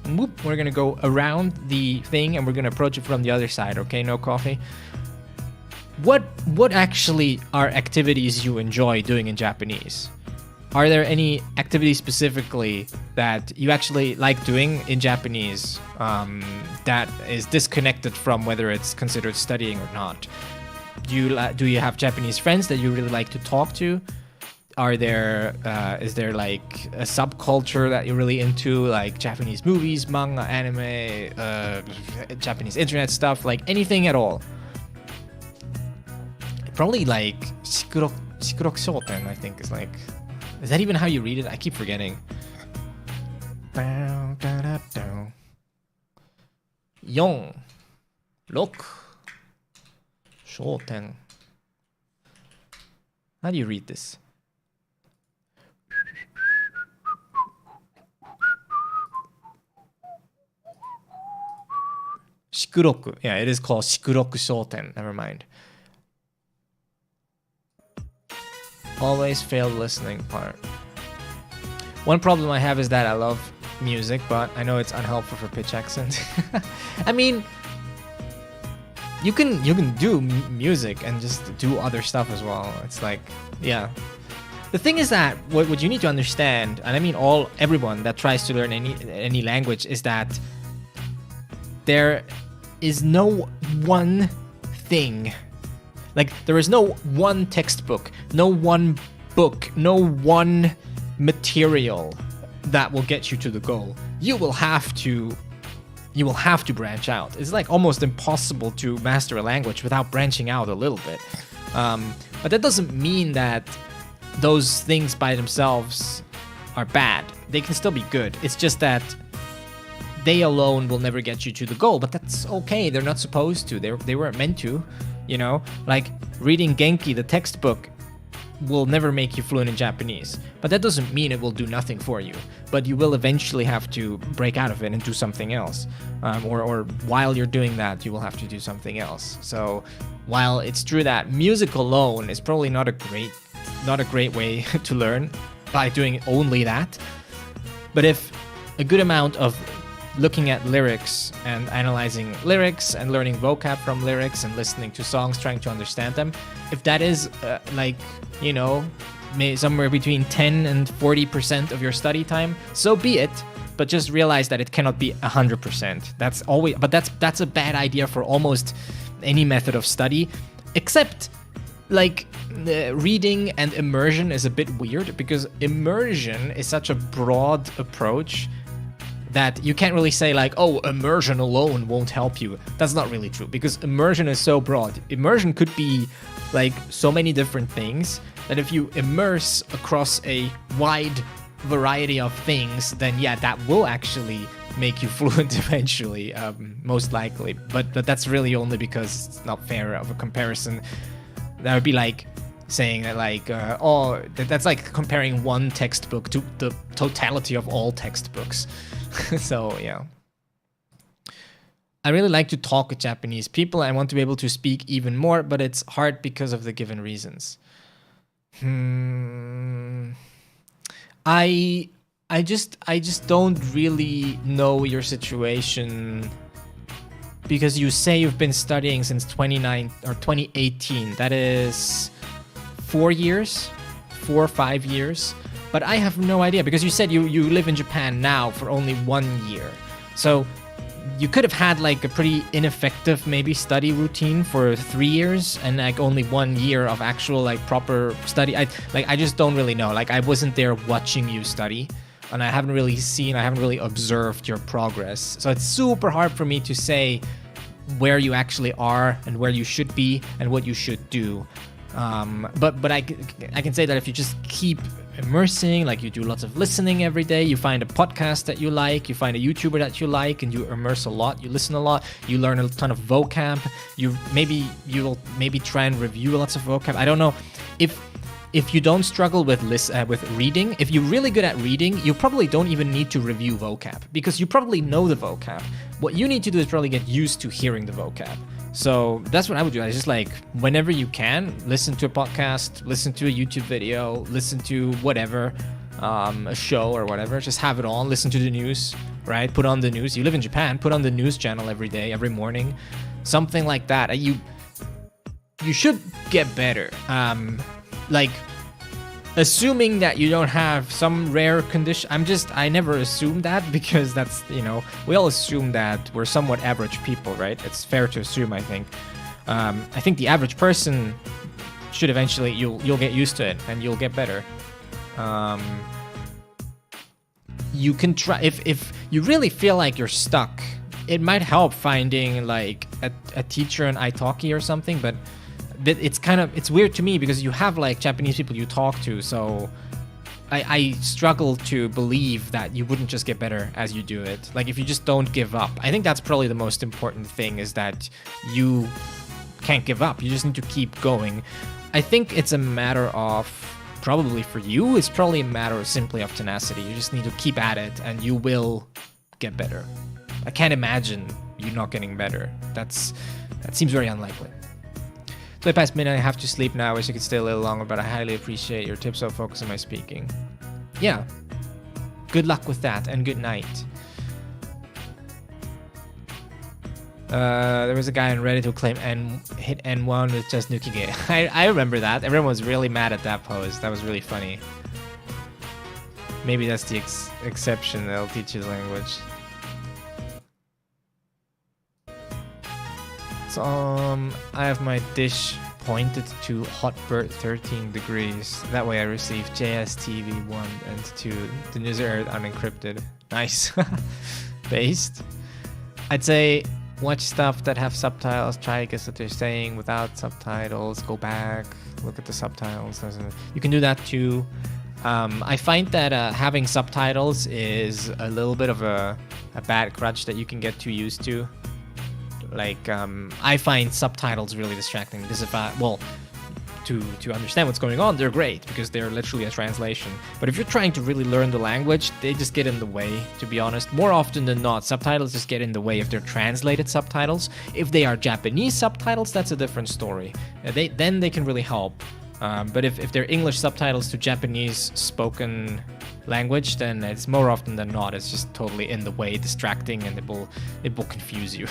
We're gonna go around the thing and we're gonna approach it from the other side. Okay, no coffee. What actually are activities you enjoy doing in Japanese? Are there any activities specifically that you actually like doing in Japanese that is disconnected from whether it's considered studying or not? Do you have Japanese friends that you really like to talk to? Is there like a subculture that you're really into, like Japanese movies, manga, anime, Japanese internet stuff, like anything at all? Probably like Shikurok Shoten, I think is like. Is that even how you read it? I keep forgetting. 4、6 Shoten. How do you read this? Shikuroku. Yeah, it is called Shikuroku Shoten. Never mind. Always failed listening part. One problem I have is that I love music, but I know it's unhelpful for pitch accent. I mean, you can do music and just do other stuff as well. It's like, yeah. The thing is that what you need to understand, and I mean everyone that tries to learn any language, is that there is no one thing. Like, there is no one textbook, no one book, no one material that will get you to the goal. You will have to branch out. It's like almost impossible to master a language without branching out a little bit. But that doesn't mean that those things by themselves are bad. They can still be good. It's just that they alone will never get you to the goal, but that's okay. They're not supposed to. They weren't meant to. You know, like reading Genki, the textbook, will never make you fluent in Japanese. But that doesn't mean it will do nothing for you. But you will eventually have to break out of it and do something else. Or while you're doing that, you will have to do something else. So while it's true that music alone is probably not a great way to learn by doing only that, but if a good amount of looking at lyrics and analyzing lyrics and learning vocab from lyrics and listening to songs, trying to understand them, if that is like, you know, somewhere between 10 and 40% of your study time, so be it. But just realize that it cannot be 100%. That's a bad idea for almost any method of study, except like reading and immersion is a bit weird, because immersion is such a broad approach that you can't really say like, oh, immersion alone won't help you. That's not really true, because immersion is so broad. Immersion could be like so many different things that if you immerse across a wide variety of things, then yeah, that will actually make you fluent eventually, most likely. But that's really only because it's not fair of a comparison. That would be like saying that like, that's like comparing one textbook to the totality of all textbooks. So yeah, I really like to talk with Japanese people. I want to be able to speak even more, but it's hard because of the given reasons. I just don't really know your situation, because you say you've been studying since 2018. That is 4 or 5 years. But I have no idea, because you said you live in Japan now for only 1 year. So you could have had like a pretty ineffective maybe study routine for 3 years and like only 1 year of actual like proper study. I just don't really know. Like, I wasn't there watching you study, and I haven't really observed your progress. So it's super hard for me to say where you actually are and where you should be and what you should do. But I can say that if you just keep immersing, like you do lots of listening every day, you find a podcast that you like, you find a YouTuber that you like, and you immerse a lot, you listen a lot, you learn a ton of vocab, you'll maybe try and review lots of vocab. I don't know if if you don't struggle with reading, if you're really good at reading, you probably don't even need to review vocab because you probably know the vocab. What you need to do is probably get used to hearing the vocab. So that's what I would do. I just like, whenever you can, listen to a podcast, listen to a YouTube video, listen to whatever, a show or whatever. Just have it on, listen to the news, right? Put on the news. You live in Japan, put on the news channel every day, every morning. Something like that. You should get better. Like, assuming that you don't have some rare condition. I never assume that because that's, we all assume that we're somewhat average people, right? It's fair to assume, I think. I think the average person should eventually, you'll get used to it and you'll get better. You can try, if you really feel like you're stuck, it might help finding like a teacher in italki or something, but it's weird to me because you have like Japanese people you talk to, so I struggle to believe that you wouldn't just get better as you do it. Like if you just don't give up. I think that's probably the most important thing, is that you can't give up. You just need to keep going. I think it's a matter of, probably for you, it's probably a matter of simply of tenacity. You just need to keep at it and you will get better. I can't imagine you not getting better. That seems very unlikely. So past midnight, I have to sleep now. I wish I could stay a little longer, but I highly appreciate your tips, so focus on my speaking. Yeah. Good luck with that, and good night. There was a guy on Reddit who claimed hit N1 with just Nukige. I remember that. Everyone was really mad at that post. That was really funny. Maybe that's the exception that'll teach you the language. So, I have my dish pointed to hotbird 13 degrees. That way I receive JSTV 1 and 2. The news are unencrypted. Nice. Based. I'd say watch stuff that have subtitles. Try to guess what they're saying without subtitles. Go back. Look at the subtitles. You can do that too. I find that having subtitles is a little bit of a bad crutch that you can get too used to. Like, I find subtitles really distracting because to understand what's going on, they're great because they're literally a translation. But if you're trying to really learn the language, they just get in the way, to be honest. More often than not, subtitles just get in the way if they're translated subtitles. If they are Japanese subtitles, that's a different story. Then they can really help. But if they're English subtitles to Japanese spoken language, then it's more often than not, it's just totally in the way, distracting, and it will confuse you.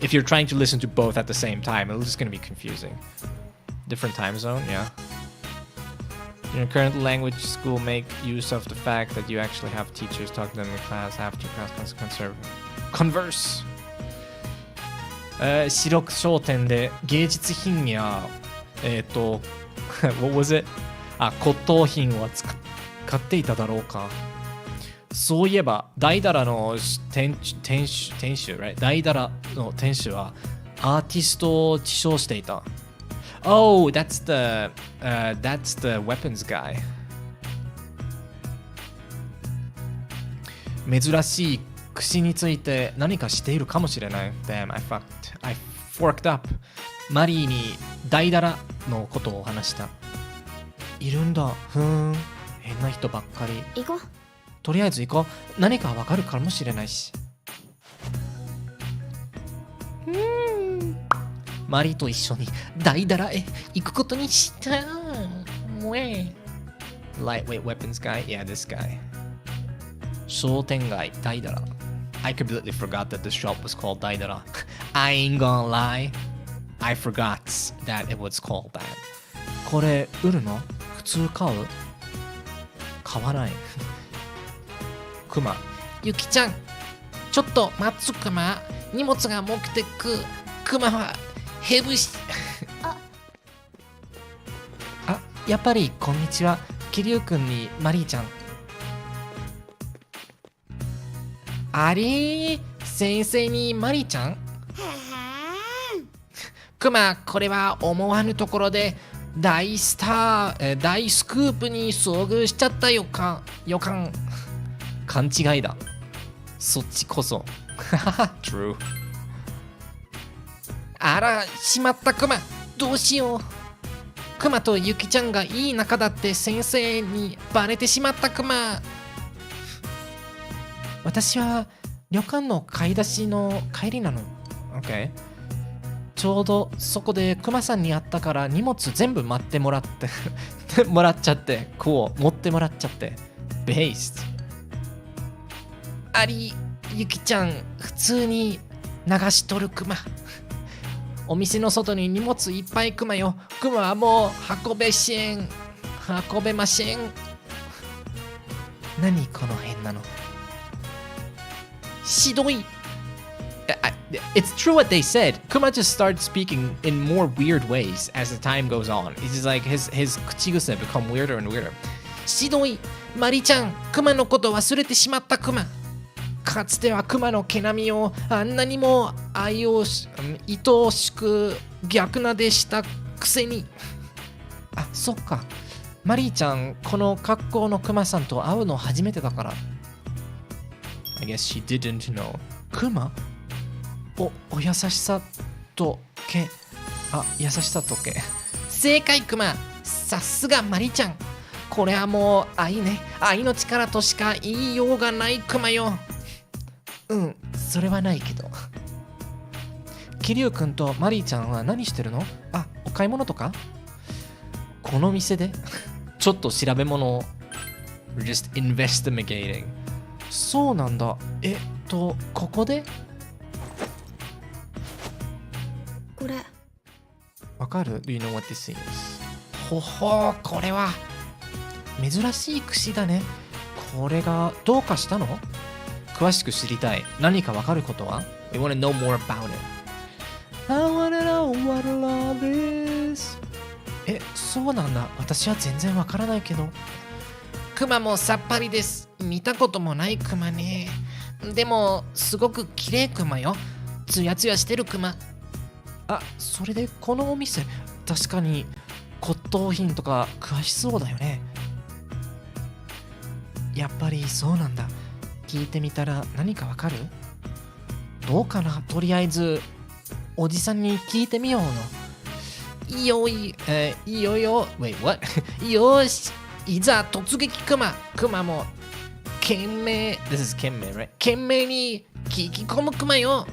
If you're trying to listen to both at the same time, it's just going to be confusing. Different time zone, yeah. In your current language school, make use of the fact that you actually have teachers talk to them in class after class converse. 視力商店で芸術品やwhat was it? 骨董品を買っていただろうか。そういえば大だらの店主 right? 大だらの店主はアーティストを自称していた。Oh, that's the weapons guy. 珍しい串について何かしているかもしれない。Damn, I forked up. マリーに大だらのことを話した。いるんだ。変な人ばっかり。行こう。とりあえず行こう。何かわかるかもしれないし。マリーと一緒に大だらへ行くことにした。Lightweight weapons guy? Yeah, this guy. 商店街大だら。I completely forgot that the shop was called 大だら。I ain't gonna lie. I forgot that it was called that. これ売るの？普通買う？買わない。クマ。ゆきちゃん、ちょっと待つクマ。荷物が重くてクマはヘブし。やっぱりこんにちは。桐生くんにマリーちゃん。あれ先生にマリーちゃん。クマ、これは思わぬところで大スクープに遭遇しちゃった予感。勘違いだ。そっちこそ。True。あら、しまったクマ。どうしよう。クマとユキちゃんがいい仲だって先生にバレてしまったクマ。私は旅館の買い出しの帰りなの。OK。ちょうどそこでクマさんに会ったから荷物全部待ってもらってもらっちゃって、こう持ってもらっちゃって。ベース。ユキちゃん普通に流しとるクマ。お店の外に荷物いっぱいクマよ。クマはもう運べません。何この変なの。ひどい。It's true what they said. Kuma just starts speaking in more weird ways as the time goes on. It's just like his 口癖 become weirder and weirder. ひどい。マリちゃん、クマのこと忘れてしまったクマ。かつてはクマの毛並みをあんなにも愛おしく逆なでしたくせに。あ、そっか。マリーちゃん、この格好のクマさんと会うの初めてだから。I guess she didn't know. クマ？お優しさと毛。優しさと毛。正解クマ。さすがマリちゃん。これはもう愛ね。愛の力としか言いようがないクマよ。それはないけど。キリュウ君とマリーちゃんは何してるの？お買い物とか？この店でちょっと調べ物を just investigating。 そうなんだ。ここで？これわかる？ Do you know what this is? ほほー、これは珍しい櫛だね。これがどうかしたの？詳しく知りたい。何かわかることは？ We want to know more about it. I wanna know what love is. そうなんだ。私は全然わからないけど。クマもさっぱりです。見たこともないクマね。でもすごく綺麗クマよ。ツヤツヤしてるクマ。それでこのお店、確かに骨董品とか詳しそうだよね。やっぱりそうなんだ。聞いてみたら何かわかる？どうかな？とりあえずおじさんに聞いてみようの。Wait, what? よし、いざ突撃クマ。クマも懸命 This is 懸命 right? 懸命に聞き込むクマよ。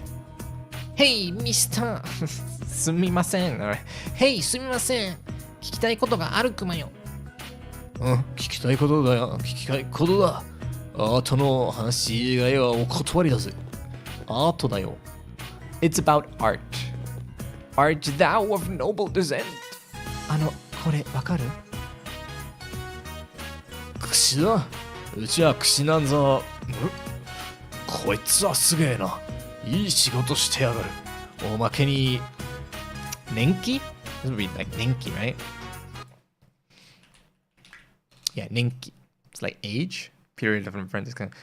Hey, ミスターすみません。Hey, すみません。聞きたいことがあるクマよ。聞きたいことだよ。聞きたいことだ。アートの話以外はお断りだぜ。アートだよ。It's about art. Art thou of noble descent. これわかる？櫛だ。うちは櫛なんぞ。こいつはすげえな。いい仕事してやがる。おまけに年季？ This would be like 年季 right? Yeah, 年季。It's like age, period of an apprentice, kind of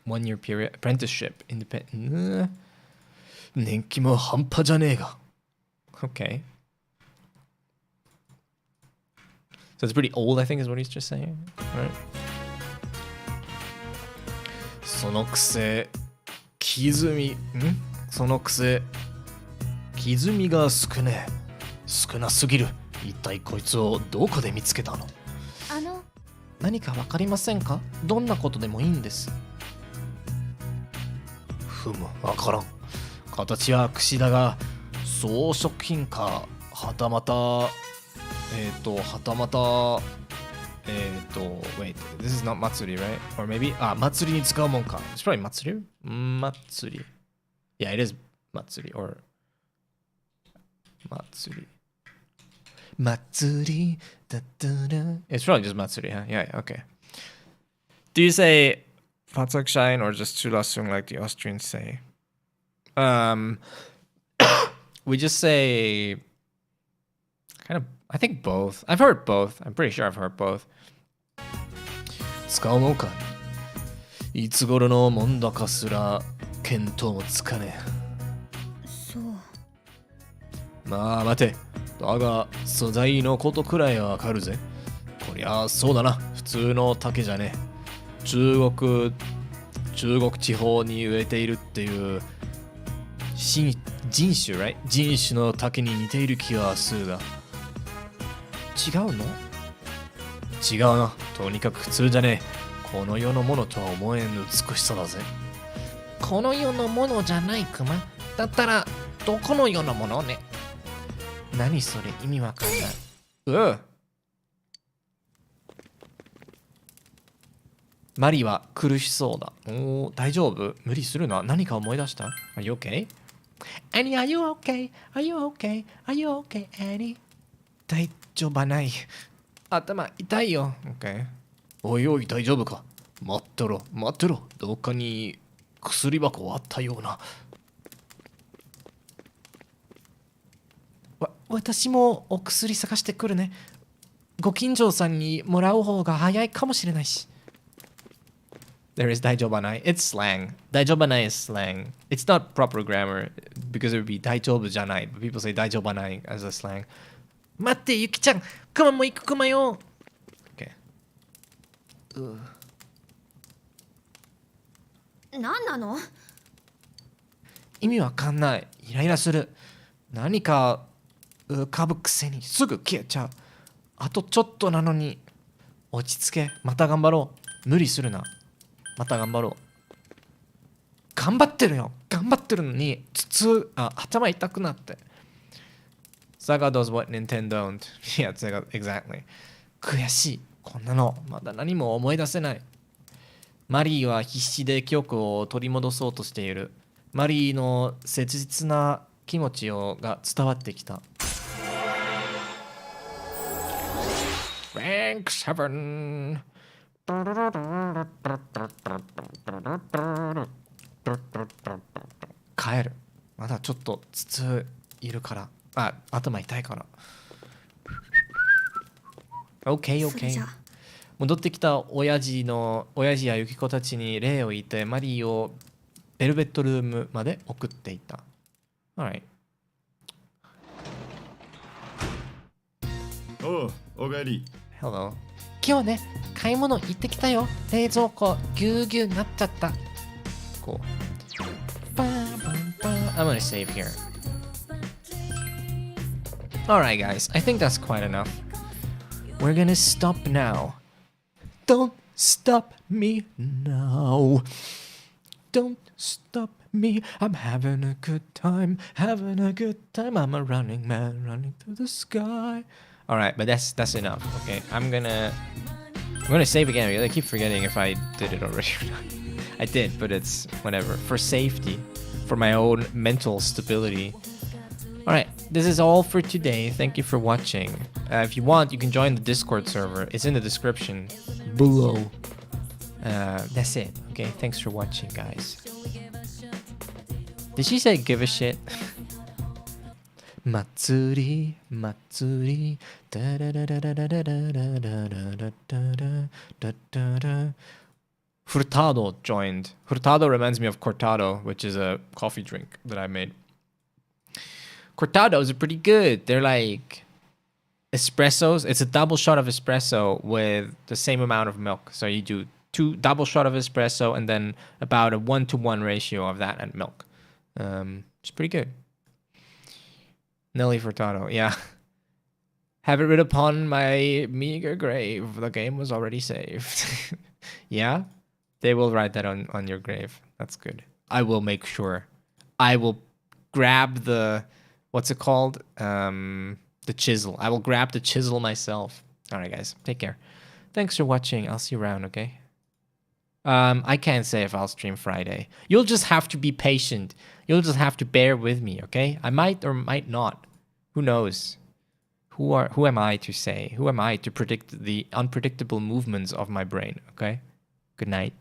one year period, apprenticeship, independent. 年季も半端じゃねえが。Okay. So it's pretty old, I think, is what he's just saying, right? そのくせ、そのくせ、歪みが少なすぎる。一体こいつをどこで見つけたの？何かわかりませんか？どんなことでもいいんです。わからん。形は櫛だが、装飾品か、はたまた、wait, this is not 祭り right? Or maybe, 祭りに使うもんか。It's probably 祭り？ 祭り。Yeah, it is 祭り or 祭り。祭りだったら。It's probably just 祭り, huh? Yeah, okay. Do you say Fahrzeugschein or just Zulassung like the Austrians say? We just say kind of, I think both. I've heard both. I'm pretty sure I've heard both. 使うもんか。いつ頃のもんだかすら見当もつかねえ。そう。まあ待て。だが素材のことくらいはわかるぜ。こりゃそうだな。普通の竹じゃねえ。中国地方に植えているっていう人種 right? 人種の竹に似ている気がするが。違うの？違うな。とにかく普通じゃねえ。この世のものとは思えん美しさだぜ。この世のものじゃないクマ。だったらどこの世のものね。何それ、意味わかんない。マリは苦しそうだ。おー、大丈夫？無理するな。何か思い出した？ Are you okay? Annie, are you okay? Are you okay? Are you okay, Annie? 大丈夫ない。頭痛いよ。Okay. おいおい、大丈夫か？待ってろ、待ってろ。どっかに薬箱あったような。私もお薬探してくるね。ご近所さんにもらう方が早いかもしれないし。There is 大丈夫ない。It's slang. 大丈夫ない is slang. It's not proper grammar because it would be 大丈夫じゃない。But people say 大丈夫ない as a slang. 待って、ゆきちゃん。クマも行くクマよ。Okay. 何なの？意味わかんない。イライラする。何か浮かぶくせにすぐ消えちゃう。あとちょっとなのに。落ち着け。また頑張ろう。無理するな。また頑張ろう。頑張ってるよ。頑張ってるのに頭痛くなって。Saga does what Nintendo don't. Yeah, exactly. 悔しい。こんなのまだ何も思い出せない。マリーは必死で記憶を取り戻そうとしている。マリーの切実な気持ちが伝わってきた。Rank 7。帰る。まだちょっと頭痛いるから。頭痛いから。OK。戻ってきた親父やユキコたちに礼を言ってマリーをベルベットルームまで送っていった。Alright。おかえり。Hello。今日ね、買い物行ってきたよ。冷蔵庫ぎゅうぎゅうになっちゃった。こう。I'm gonna save here. Alright guys, I think that's quite enough. We're gonna stop now. Don't stop me now. Don't stop me. I'm having a good time. Having a good time. I'm a running man running through the sky. Alright, but that's enough. Okay, I'm gonna save again. I keep forgetting if I did it already or not. I did, but it's whatever. For safety, for my own mental stability. Alright, this is all for today. Thank you for watching. If you want, you can join the Discord server. It's in the description below. That's it. Okay, thanks for watching, guys. Did she say give a shit? Matsuri, Matsuri. Furtado joined. Furtado reminds me of cortado, which is a coffee drink that I made. Cortados are pretty good. They're like espressos. It's a double shot of espresso with the same amount of milk. So you do 2 double shot of espresso and then about a 1-to-1 ratio of that and milk. It's pretty good. Nelly Furtado, yeah. Have it written upon my meager grave. The game was already saved. Yeah, they will write that on your grave. That's good. I will make sure. I will grab the... What's it called? The chisel. I will grab the chisel myself. Alright, guys. Take care. Thanks for watching. I'll see you around, okay? I can't say if I'll stream Friday. You'll just have to be patient. You'll just have to bear with me, okay? I might or might not. Who knows? Who am I to say? Who am I to predict the unpredictable movements of my brain, okay? Good night.